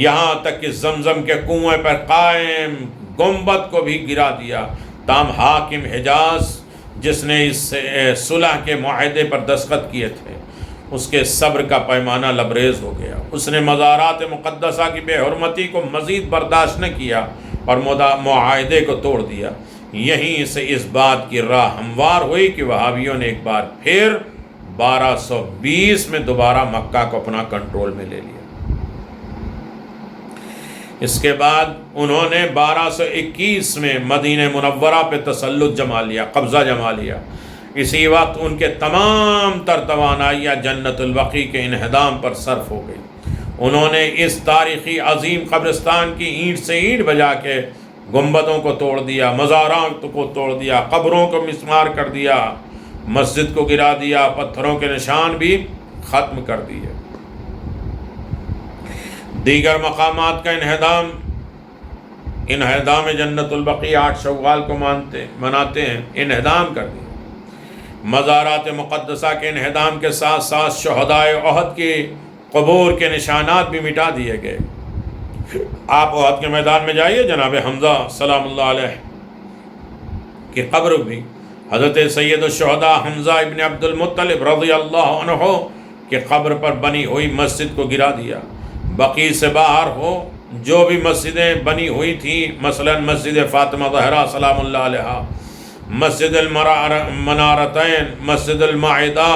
یہاں تک کہ زمزم کے کنویں پر قائم گنبد کو بھی گرا دیا۔ تاہم حاکم حجاز جس نے اس صلح کے معاہدے پر دستخط کیے تھے، اس کے صبر کا پیمانہ لبریز ہو گیا۔ اس نے مزارات مقدسہ کی بے حرمتی کو مزید برداشت نہ کیا اور معاہدے کو توڑ دیا۔ یہیں سے اس بات کی راہ ہموار ہوئی کہ وہابیوں نے ایک بار پھر 1220 میں دوبارہ مکہ کو اپنا کنٹرول میں لے لیا۔ اس کے بعد انہوں نے 1221 میں مدینہ منورہ پہ تسلط جما لیا، قبضہ جما لیا۔ اسی وقت ان کے تمام تر توانائیاں جنت البقیع کے انہدام پر صرف ہو گئی۔ انہوں نے اس تاریخی عظیم قبرستان کی اینٹ سے اینٹ بجا کے گنبدوں کو توڑ دیا، مزارات کو توڑ دیا، قبروں کو مسمار کر دیا، مسجد کو گرا دیا، پتھروں کے نشان بھی ختم کر دیے۔ دیگر مقامات کا انہدام جنت البقیع 8 شوال کو مناتے ہیں، انہدام کر دیا۔ مزارات مقدسہ کے انہدام کے ساتھ ساتھ شہدائے احد کے قبور کے نشانات بھی مٹا دیے گئے۔ آپ احد کے میدان میں جائیے، جناب حمزہ سلام اللہ علیہ کی قبر بھی حضرت سید الشہداء حمزہ ابن عبد المطلب رضی اللہ عنہ کی قبر پر بنی ہوئی مسجد کو گرا دیا۔ بقیع سے باہر ہو جو بھی مسجدیں بنی ہوئی تھیں، مثلا مسجد فاطمہ زہرا سلام اللہ علیہ، مسجد المنارتین، مسجد المائدہ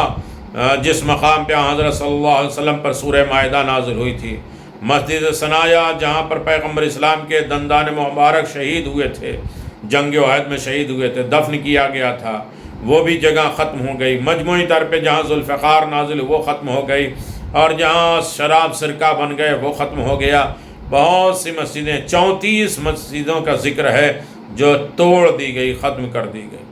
جس مقام پہ حضرت صلی اللہ علیہ وسلم پر سورہ مائدہ نازل ہوئی تھی، مسجد ثنایا جہاں پر پیغمبر اسلام کے دندان مبارک شہید ہوئے تھے، جنگ احد میں شہید ہوئے تھے، دفن کیا گیا تھا، وہ بھی جگہ ختم ہو گئی۔ مجموعی طور پہ جہاں ذوالفقار نازل وہ ختم ہو گئی، اور جہاں شراب سرکہ بن گئے وہ ختم ہو گیا۔ بہت سی مسجدیں، 34 مسجدوں کا ذکر ہے جو توڑ دی گئی، ختم کر دی گئی۔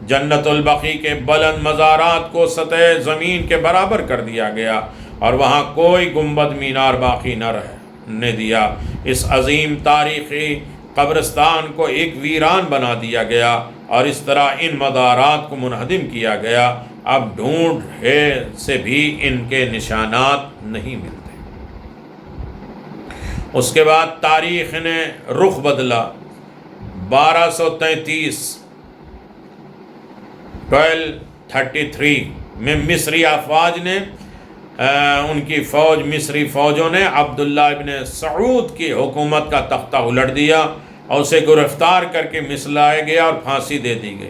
جنت البقیع کے بلند مزارات کو سطح زمین کے برابر کر دیا گیا، اور وہاں کوئی گنبد مینار باقی نہ رہنے دیا۔ اس عظیم تاریخی قبرستان کو ایک ویران بنا دیا گیا، اور اس طرح ان مزارات کو منہدم کیا گیا۔ اب ڈھونڈے سے بھی ان کے نشانات نہیں ملتے۔ اس کے بعد تاریخ نے رخ بدلا۔ 1233 میں مصری افواج نے ان کی مصری فوجوں نے عبداللہ ابن سعود کی حکومت کا تختہ الٹ دیا اور اسے گرفتار کر کے مصر لایا گیا اور پھانسی دے دی گئی۔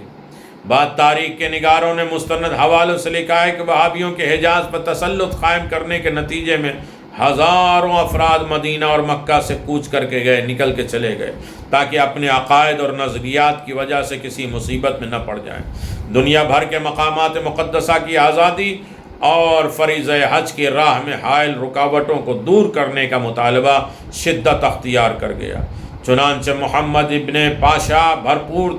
بعد تاریخ کے نگاروں نے مستند حوالوں سے لکھا ہے کہ وہابیوں کے حجاز پر تسلط قائم کرنے کے نتیجے میں ہزاروں افراد مدینہ اور مکہ سے کوچ کر کے نکل کے چلے گئے، تاکہ اپنے عقائد اور نظریات کی وجہ سے کسی مصیبت میں نہ پڑ جائیں۔ دنیا بھر کے مقامات مقدسہ کی آزادی اور فریضہ حج کی راہ میں حائل رکاوٹوں کو دور کرنے کا مطالبہ شدت اختیار کر گیا۔ چنانچہ محمد ابن پاشا بھرپور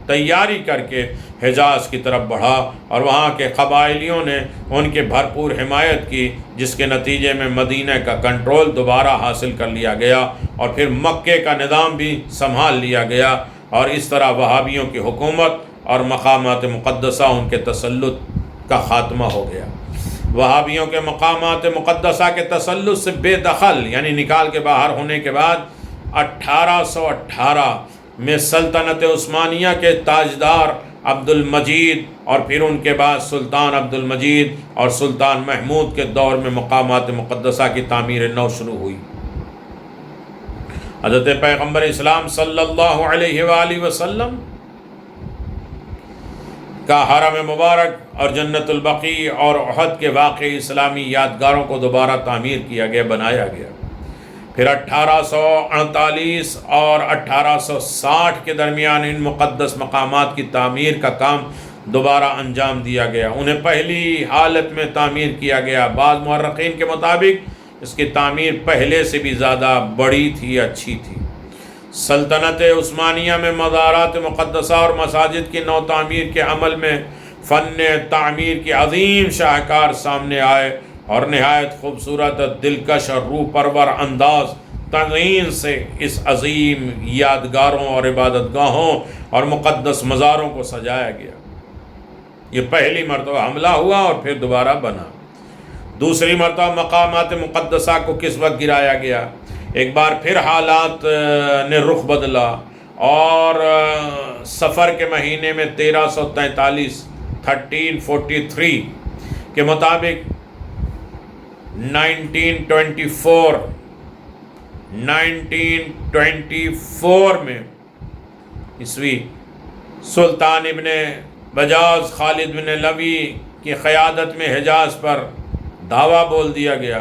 تیاری کر کے حجاز کی طرف بڑھا، اور وہاں کے قبائلیوں نے ان کی بھرپور حمایت کی، جس کے نتیجے میں مدینہ کا کنٹرول دوبارہ حاصل کر لیا گیا، اور پھر مکے کا نظام بھی سنبھال لیا گیا، اور اس طرح وہابیوں کی حکومت اور مقامات مقدسہ ان کے تسلط کا خاتمہ ہو گیا۔ وہابیوں کے مقامات مقدسہ کے تسلط سے بے دخل یعنی نکال کے باہر ہونے کے بعد 1818 میں سلطنت عثمانیہ کے تاجدار عبد المجید اور پھر ان کے بعد سلطان عبد المجید اور سلطان محمود کے دور میں مقامات مقدسہ کی تعمیر نو شروع ہوئی۔ حضرت پیغمبر اسلام صلی اللہ علیہ وآلہ وسلم کا حرم مبارک اور جنت البقیع اور احد کے واقعی اسلامی یادگاروں کو دوبارہ تعمیر کیا گیا، بنایا گیا۔ پھر 1848 اور 1860 کے درمیان ان مقدس مقامات کی تعمیر کا کام دوبارہ انجام دیا گیا، انہیں پہلی حالت میں تعمیر کیا گیا۔ بعض مورخین کے مطابق اس کی تعمیر پہلے سے بھی زیادہ بڑی تھی، اچھی تھی۔ سلطنت عثمانیہ میں مزارات مقدسہ اور مساجد کی نو تعمیر کے عمل میں فن تعمیر کی عظیم شاہکار سامنے آئے، اور نہایت خوبصورت، دلکش اور روح پرور انداز تزئین سے اس عظیم یادگاروں اور عبادت گاہوں اور مقدس مزاروں کو سجایا گیا۔ یہ پہلی مرتبہ حملہ ہوا اور پھر دوبارہ بنا۔ دوسری مرتبہ مقامات مقدسہ کو کس وقت گرایا گیا؟ ایک بار پھر حالات نے رخ بدلا، اور صفر کے مہینے میں 1343 کے مطابق 1924 میں عیسوی سلطان ابن بجاز خالد بن لوی کی قیادت میں حجاز پر دعویٰ بول دیا گیا۔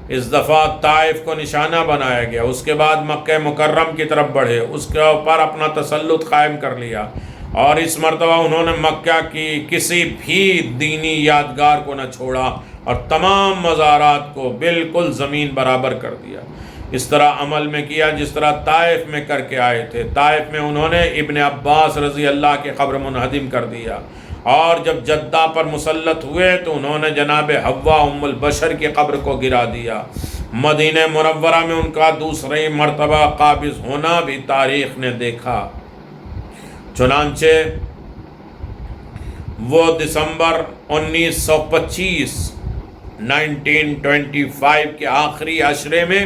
اس دفعہ طائف کو نشانہ بنایا گیا، اس کے بعد مکہ مکرم کی طرف بڑھے، اس کے اوپر اپنا تسلط قائم کر لیا، اور اس مرتبہ انہوں نے مکہ کی کسی بھی دینی یادگار کو نہ چھوڑا اور تمام مزارات کو بالکل زمین برابر کر دیا۔ اس طرح عمل میں کیا جس طرح طائف میں کر کے آئے تھے۔ طائف میں انہوں نے ابن عباس رضی اللہ کی قبر منہدم کر دیا، اور جب جدہ پر مسلط ہوئے تو انہوں نے جناب حوا ام البشر کی قبر کو گرا دیا۔ مدینہ منورہ میں ان کا دوسری مرتبہ قابض ہونا بھی تاریخ نے دیکھا۔ چنانچہ وہ دسمبر 1925 کے آخری عشرے میں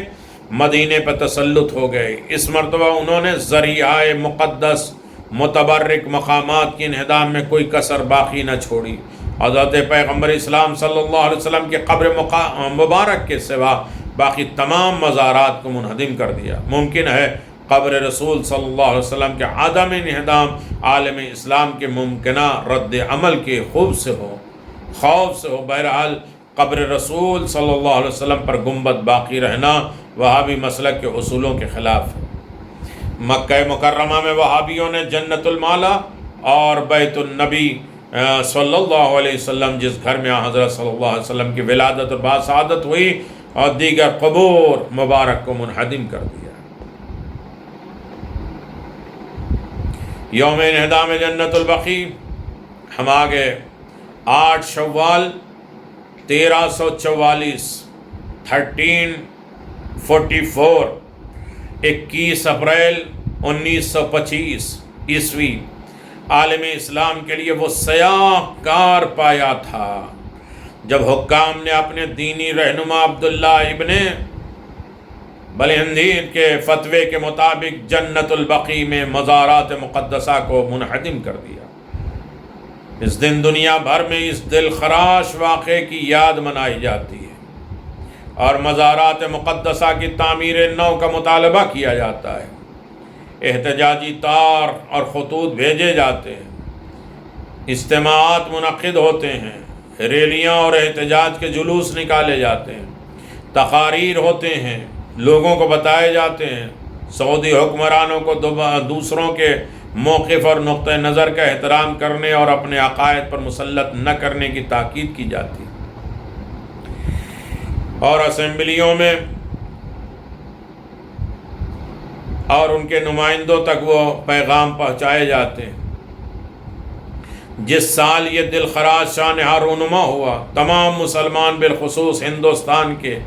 مدینے پر تسلط ہو گئے۔ اس مرتبہ انہوں نے ذریعہ مقدس متبرک مقامات کی انہدام میں کوئی کسر باقی نہ چھوڑی۔ حضرت پیغمبر اسلام صلی اللہ علیہ وسلم کے قبر مبارک کے سوا باقی تمام مزارات کو منہدم کر دیا۔ ممکن ہے قبر رسول صلی اللہ علیہ وسلم کے عدم انہدام عالم اسلام کے ممکنہ رد عمل کے خوف سے ہو۔ بہرحال قبر رسول صلی اللہ علیہ وسلم پر گنبد باقی رہنا وہابی مسلک کے اصولوں کے خلاف ہے۔ مکہ مکرمہ میں وہابیوں نے جنت المالا اور بیت النبی صلی اللہ علیہ وسلم، جس گھر میں حضرت صلی اللہ علیہ وسلم کی ولادت اور باسعادت ہوئی، اور دیگر قبور مبارک کو منہدم کر دیا۔ یوم انہدام جنت البقیع ہم آگے 8 شوال 1344 1344 21 اپریل 1925 عیسوی عالم اسلام کے لیے وہ سیاہ کار پایا تھا جب حکام نے اپنے دینی رہنما عبداللہ ابن بلہندین کے فتوے کے مطابق جنت البقیع میں مزارات مقدسہ کو منہدم کر دیا۔ اس دن دنیا بھر میں اس دل خراش واقعے کی یاد منائی جاتی ہے اور مزارات مقدسہ کی تعمیر نو کا مطالبہ کیا جاتا ہے۔ احتجاجی تار اور خطوط بھیجے جاتے ہیں، اجتماعات منعقد ہوتے ہیں، ریلیاں اور احتجاج کے جلوس نکالے جاتے ہیں، تقاریر ہوتے ہیں، لوگوں کو بتائے جاتے ہیں۔ سعودی حکمرانوں کو دوسروں کے موقف اور نقطہ نظر کا احترام کرنے اور اپنے عقائد پر مسلط نہ کرنے کی تاکید کی جاتی ہے، اور اسمبلیوں میں اور ان کے نمائندوں تک وہ پیغام پہنچائے جاتے ہیں۔ جس سال یہ دل خراش شانہہ رونما ہوا، تمام مسلمان بالخصوص ہندوستان کے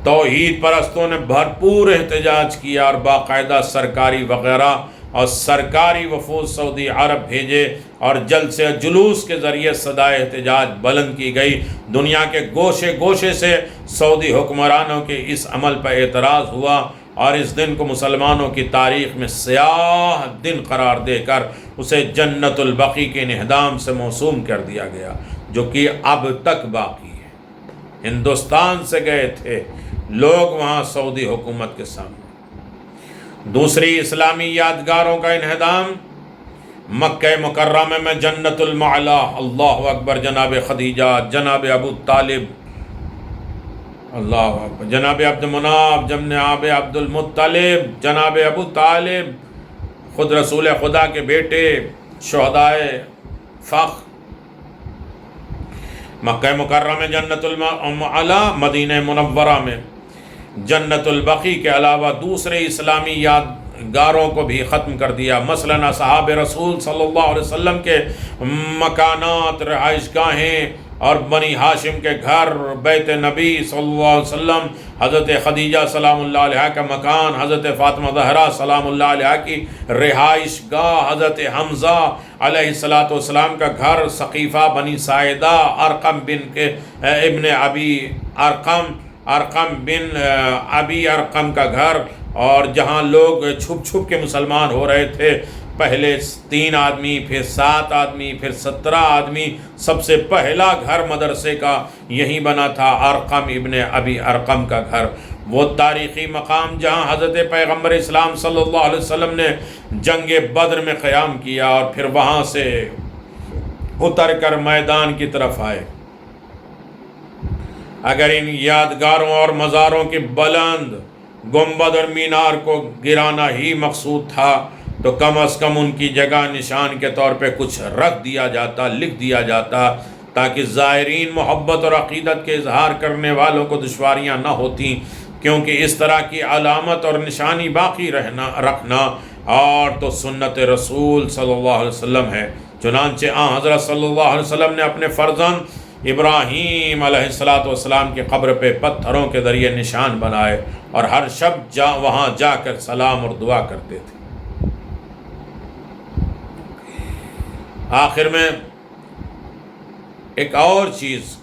توحید پرستوں نے بھرپور احتجاج کیا اور باقاعدہ سرکاری وغیرہ اور سرکاری وفود سعودی عرب بھیجے، اور جلد سے جلوس کے ذریعے صدائے احتجاج بلند کی گئی۔ دنیا کے گوشے گوشے سے سعودی حکمرانوں کے اس عمل پر اعتراض ہوا، اور اس دن کو مسلمانوں کی تاریخ میں سیاہ دن قرار دے کر اسے جنت البقیع کے انہدام سے موسوم کر دیا گیا، جو کہ اب تک باقی ہے۔ ہندوستان سے گئے تھے لوگ وہاں سعودی حکومت کے سامنے۔ دوسری اسلامی یادگاروں کا انہدام مکہ مکرمہ میں جنت المعلا، اللہ اکبر، جناب خدیجہ، جناب ابو طالب، اللہ اکبر، جناب عبد مناف، جناب عبد المطلب، جناب ابو طالب، خود رسول خدا کے بیٹے، شہدائے فخر۔ مکہ مکرمہ میں جنت المعلا، مدینہ منورہ میں جنت البقیع کے علاوہ دوسرے اسلامی یادگاروں کو بھی ختم کر دیا۔ مثلاً اصحاب رسول صلی اللہ علیہ وسلم کے مکانات، رہائش گاہیں اور بنی ہاشم کے گھر، بیت نبی صلی اللہ علیہ وسلم، حضرت خدیجہ سلام اللہ علیہ کا مکان، حضرت فاطمہ زہرا سلام اللہ علیہ کی رہائش گاہ، حضرت حمزہ علیہ السلام کا گھر، ثقیفہ بنی ساعدہ، ارقم بن ابی ارقم کا گھر، اور جہاں لوگ چھپ چھپ کے مسلمان ہو رہے تھے، پہلے 3 آدمی، پھر 7 آدمی، پھر 17 آدمی، سب سے پہلا گھر مدرسے کا یہی بنا تھا، ارقم ابن ابی ارقم کا گھر۔ وہ تاریخی مقام جہاں حضرت پیغمبر اسلام صلی اللہ علیہ وسلم نے جنگ بدر میں قیام کیا اور پھر وہاں سے اتر کر میدان کی طرف آئے۔ اگر ان یادگاروں اور مزاروں کی بلند گنبد اور مینار کو گرانا ہی مقصود تھا تو کم از کم ان کی جگہ نشان کے طور پہ کچھ رکھ دیا جاتا، لکھ دیا جاتا، تاکہ زائرین محبت اور عقیدت کے اظہار کرنے والوں کو دشواریاں نہ ہوتیں۔ کیونکہ اس طرح کی علامت اور نشانی باقی رکھنا اور تو سنت رسول صلی اللہ علیہ وسلم ہے۔ چنانچہ حضرت صلی اللہ علیہ وسلم نے اپنے فرزند ابراہیم علیہ السلام کی قبر پہ پتھروں کے ذریعے نشان بنائے اور ہر شب وہاں جا کر سلام اور دعا کرتے تھے۔ آخر میں ایک اور چیز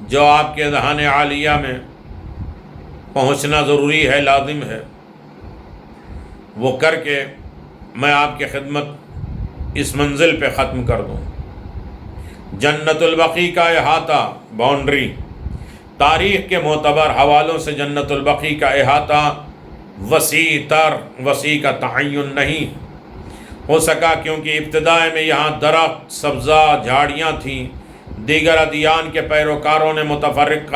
جو آپ کے اذہان عالیہ میں پہنچنا ضروری ہے، لازم ہے، وہ کر کے میں آپ کی خدمت اس منزل پہ ختم کر دوں۔ جنت البقیع کا احاطہ، باؤنڈری، تاریخ کے معتبر حوالوں سے جنت البقیع کا احاطہ وسیع کا تعین نہیں ہو سکا، کیونکہ ابتداء میں یہاں درخت، سبزہ، جھاڑیاں تھیں۔ دیگر ادیان کے پیروکاروں نے متفرق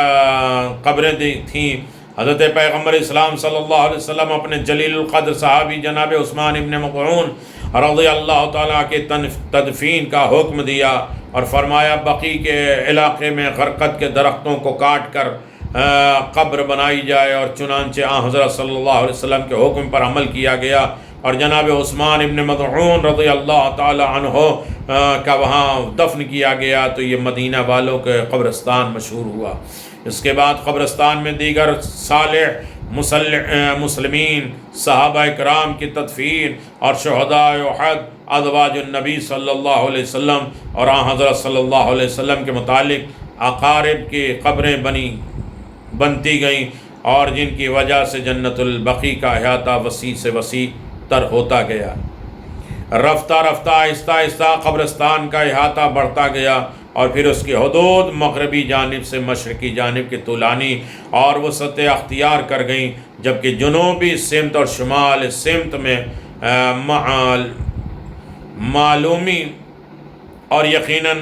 قبریں دی تھیں۔ حضرت پیغمبر اسلام صلی اللہ علیہ وسلم اپنے جلیل القدر صحابی جناب عثمان ابن مظعون رضی اللہ تعالیٰ کے تدفین کا حکم دیا اور فرمایا بقیع کے علاقے میں غرقد کے درختوں کو کاٹ کر قبر بنائی جائے، اور چنانچہ حضرت صلی اللہ علیہ وسلم کے حکم پر عمل کیا گیا اور جناب عثمان ابن مظعون رضی اللہ تعالی عنہ کا وہاں دفن کیا گیا، تو یہ مدینہ والوں کے قبرستان مشہور ہوا۔ اس کے بعد قبرستان میں دیگر صالح مسلمین، صحابہ کرام کی تدفین اور شہداء احد، ازواج النبی صلی اللہ علیہ وسلم اور حضرت صلی اللہ علیہ وسلم کے متعلق اقارب کی قبریں بنتی گئیں، اور جن کی وجہ سے جنت البقیع کا احاطہ وسیع سے وسیع تر ہوتا گیا۔ رفتہ رفتہ آہستہ آہستہ قبرستان کا احاطہ بڑھتا گیا، اور پھر اس کی حدود مغربی جانب سے مشرقی جانب کی طولانی اور وسعت اختیار کر گئیں، جبکہ جنوبی سمت اور شمال سمت میں معلومی اور یقیناً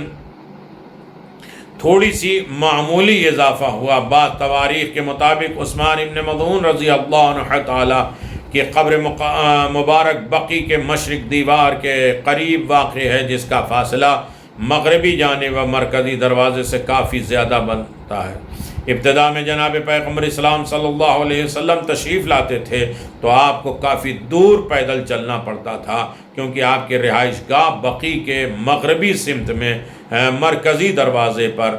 تھوڑی سی معمولی اضافہ ہوا۔ بعض تواریخ کے مطابق عثمان ابن مظعون رضی اللہ عنہ تعالی کی قبر مبارک بقیع کے مشرق دیوار کے قریب واقع ہے، جس کا فاصلہ مغربی جانب و مرکزی دروازے سے کافی زیادہ بنتا ہے۔ ابتدا میں جناب پیغمبر اسلام صلی اللہ علیہ وسلم تشریف لاتے تھے تو آپ کو کافی دور پیدل چلنا پڑتا تھا، کیونکہ آپ کی رہائش گاہ بقیع کے مغربی سمت میں مرکزی دروازے پر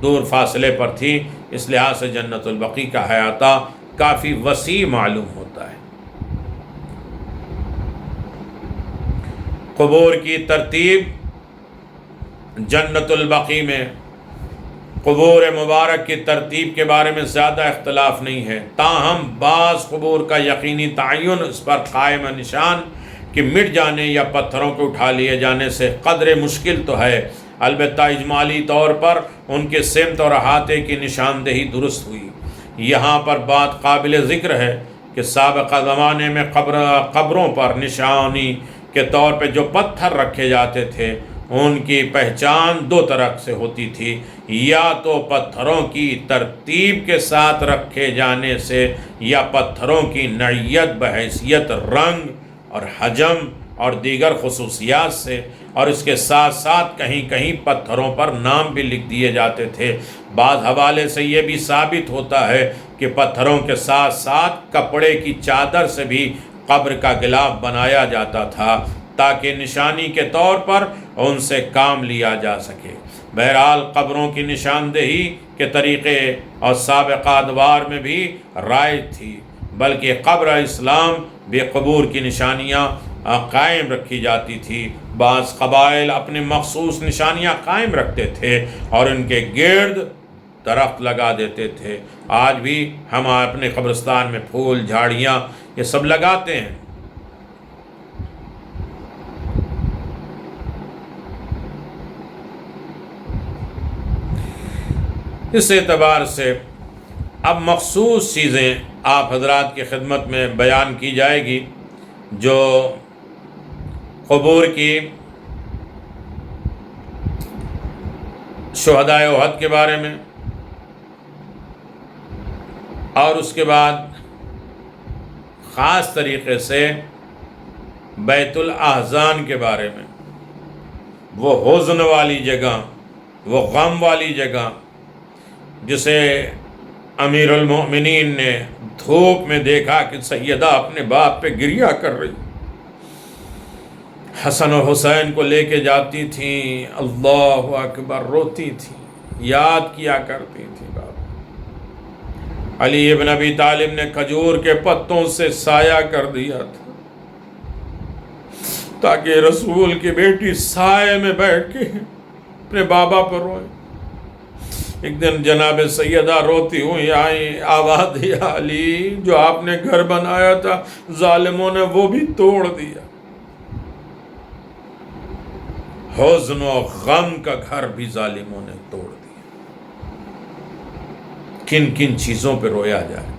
دور فاصلے پر تھی۔ اس لحاظ سے جنت البقیع کا احاطہ کافی وسیع معلوم ہوتا ہے۔ قبور کی ترتیب، جنت البقیع میں قبور مبارک کی ترتیب کے بارے میں زیادہ اختلاف نہیں ہے، تاہم بعض قبور کا یقینی تعین اس پر قائم نشان کہ مٹ جانے یا پتھروں کو اٹھا لیے جانے سے قدر مشکل تو ہے، البتہ اجمالی طور پر ان کے سمت اور احاطے کی نشاندہی درست ہوئی۔ یہاں پر بات قابل ذکر ہے کہ سابقہ زمانے میں قبروں پر نشانی کے طور پہ جو پتھر رکھے جاتے تھے ان کی پہچان دو طرح سے ہوتی تھی، یا تو پتھروں کی ترتیب کے ساتھ رکھے جانے سے، یا پتھروں کی نوعیت بحیثیت رنگ اور حجم اور دیگر خصوصیات سے، اور اس کے ساتھ ساتھ کہیں کہیں پتھروں پر نام بھی لکھ دیے جاتے تھے۔ بعض حوالے سے یہ بھی ثابت ہوتا ہے کہ پتھروں کے ساتھ ساتھ کپڑے کی چادر سے بھی قبر کا غلاف بنایا جاتا تھا تاکہ نشانی کے طور پر ان سے کام لیا جا سکے۔ بہرحال قبروں کی نشاندہی کے طریقے اور سابقہ ادوار میں بھی رائج تھی، بلکہ قبر اسلام بھی قبور کی نشانیاں قائم رکھی جاتی تھی۔ بعض قبائل اپنے مخصوص نشانیاں قائم رکھتے تھے اور ان کے گرد درخت لگا دیتے تھے۔ آج بھی ہم اپنے قبرستان میں پھول، جھاڑیاں یہ سب لگاتے ہیں۔ اس اعتبار سے اب مخصوص چیزیں آپ حضرات کی خدمت میں بیان کی جائے گی جو قبور کی، شہدائے احد کے بارے میں، اور اس کے بعد خاص طریقے سے بیت الاحزان کے بارے میں، وہ حزن والی جگہ، وہ غم والی جگہ جسے امیر المؤمنین نے دھوپ میں دیکھا کہ سیدہ اپنے باپ پہ گریہ کر رہی، حسن و حسین کو لے کے جاتی تھیں، اللہ اکبر، روتی تھیں، یاد کیا کرتی تھیں باپ۔ علی ابن ابی طالب نے کھجور کے پتوں سے سایہ کر دیا تھا تاکہ رسول کی بیٹی سائے میں بیٹھ کے اپنے بابا پر روئے۔ ایک دن جناب سیدہ روتی ہوئی آئیں، آواز دیا، علی جو آپ نے گھر بنایا تھا ظالموں نے وہ بھی توڑ دیا۔ حزن و غم کا گھر بھی ظالموں نے توڑ دیا۔ کن کن چیزوں پہ رویا جائے،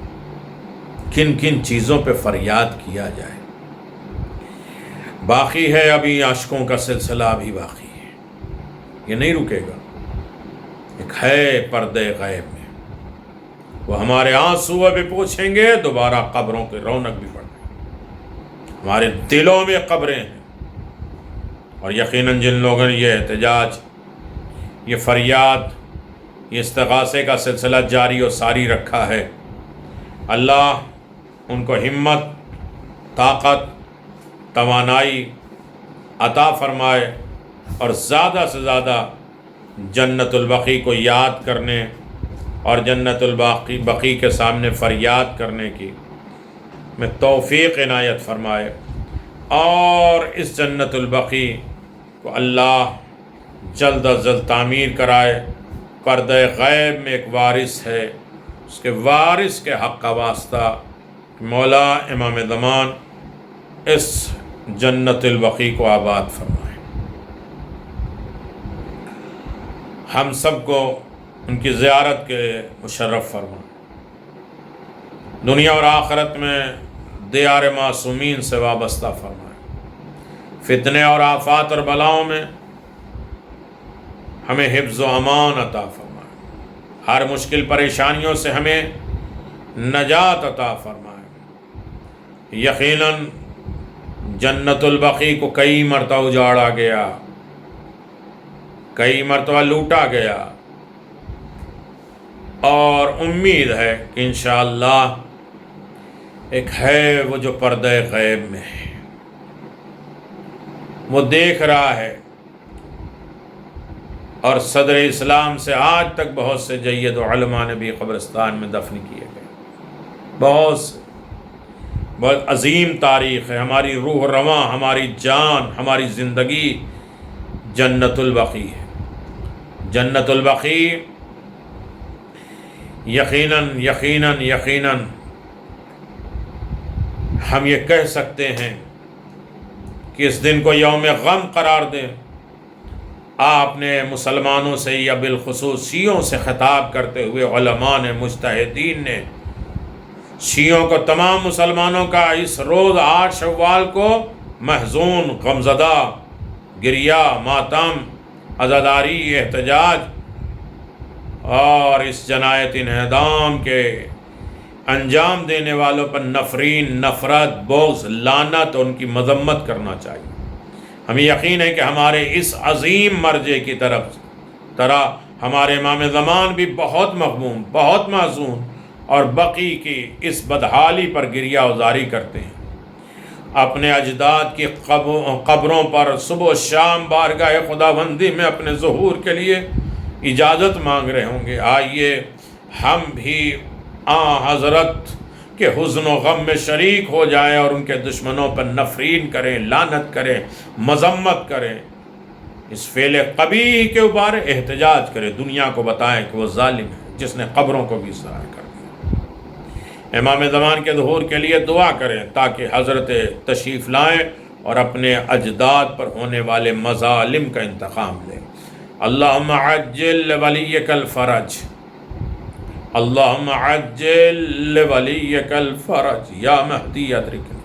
کن کن چیزوں پہ فریاد کیا جائے۔ باقی ہے ابھی عاشقوں کا سلسلہ، ابھی باقی ہے، یہ نہیں رکے گا۔ ایک ہے پردے غیب میں، وہ ہمارے آنسو ابھی پوچھیں گے، دوبارہ قبروں کی رونق بھی بڑھے گی۔ ہمارے دلوں میں قبریں ہیں، اور یقیناً جن لوگوں نے یہ احتجاج، یہ فریاد، یہ استغاثے کا سلسلہ جاری و ساری رکھا ہے، اللہ ان کو ہمت، طاقت، توانائی عطا فرمائے، اور زیادہ سے زیادہ جنت البقیع کو یاد کرنے اور جنت البقیع کے سامنے فریاد کرنے کی میں توفیق عنایت فرمائے، اور اس جنت البقیع کو اللہ جلد از جلد تعمیر کرائے۔ پردہ غیب میں ایک وارث ہے، اس کے وارث کے حق کا واسطہ مولا امام زمان اس جنت البقیع کو آباد فرمائے۔ ہم سب کو ان کی زیارت کے مشرف فرمائے، دنیا اور آخرت میں دیار معصومین سے وابستہ فرمائے، فتنے اور آفات اور بلاؤں میں ہمیں حفظ و امان عطا فرمائے، ہر مشکل پریشانیوں سے ہمیں نجات عطا فرمائے۔ یقیناً جنت البقیع کو کئی مرتبہ اجاڑا گیا، کئی مرتبہ لوٹا گیا، اور امید ہے کہ انشاءاللہ ایک ہے وہ جو پردہ غیب میں ہے، وہ دیکھ رہا ہے، اور صدر اسلام سے آج تک بہت سے جید علماء نے بھی قبرستان میں دفن کیے گئے، بہت عظیم تاریخ ہے۔ ہماری روح رواں، ہماری جان، ہماری زندگی جنت البقیع ہے۔ جنت البقیع یقیناً ہم یہ کہہ سکتے ہیں کہ اس دن کو یوم غم قرار دیں۔ آپ نے مسلمانوں سے یا بالخصوص شیعوں سے خطاب کرتے ہوئے علماء نے، مجتہدین نے، شیعوں کو، تمام مسلمانوں کا اس روز 8 شوال کو محزون، غمزدہ، گریہ، ماتم، عزاداری، احتجاج اور اس جنایت انہدام کے انجام دینے والوں پر نفرین، نفرت، بغض، لعنت اور ان کی مذمت کرنا چاہیے۔ ہمیں یقین ہے کہ ہمارے اس عظیم مرجع کی طرح ہمارے امام زمان بھی بہت مغموم، بہت محزون اور بقیع کی اس بدحالی پر گریہ وزاری کرتے ہیں۔ اپنے اجداد کی قبروں پر صبح و شام بارگاہ خداوندی میں اپنے ظہور کے لیے اجازت مانگ رہے ہوں گے۔ آئیے ہم بھی حضرت کے حزن و غم میں شریک ہو جائیں اور ان کے دشمنوں پر نفرین کریں، لعنت کریں، مذمت کریں، اس فعل قبیح کے اوپر احتجاج کریں، دنیا کو بتائیں کہ وہ ظالم ہے جس نے قبروں کو بھی ضائع کر دیا۔ امام زمان کے ظہور کے لیے دعا کریں تاکہ حضرت تشریف لائیں اور اپنے اجداد پر ہونے والے مظالم کا انتقام لیں۔ اللہم عجل ولیک الفرج، اللہم عجل ولیک الفرج، یا مہدی ادرکنا۔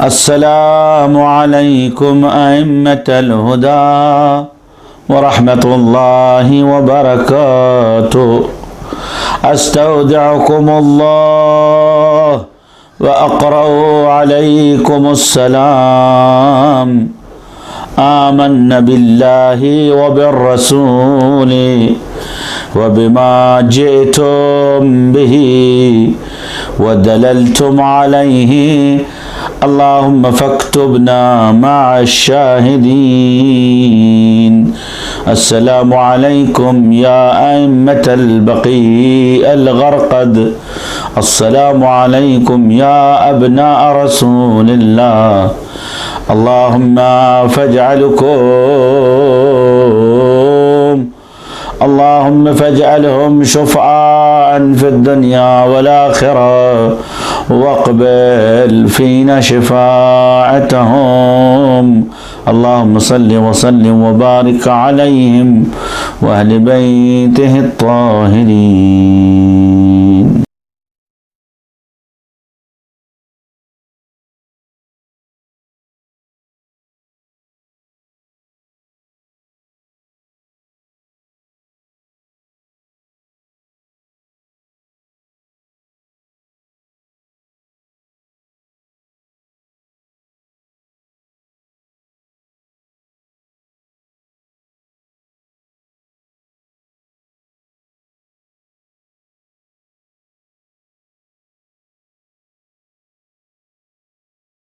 السلام علیکم ائمۃ الہدی ورحمۃ اللہ وبرکاتہ۔ استودعکم اللہ واقرأ علیکم السلام۔ آمنا باللہ وبالرسول وبما جئتم به ودللتم عليه اللهم فاكتبنا مع الشاهدين. السلام عليكم يا أئمة البقيع الغرقد، السلام عليكم يا أبناء رسول الله. اللهم فاجعلهم شفعاء في الدنيا والآخرة، واقبل فينا شفاعتهم. اللهم صل وسلم وبارك عليهم وأهل بيته الطاهرين.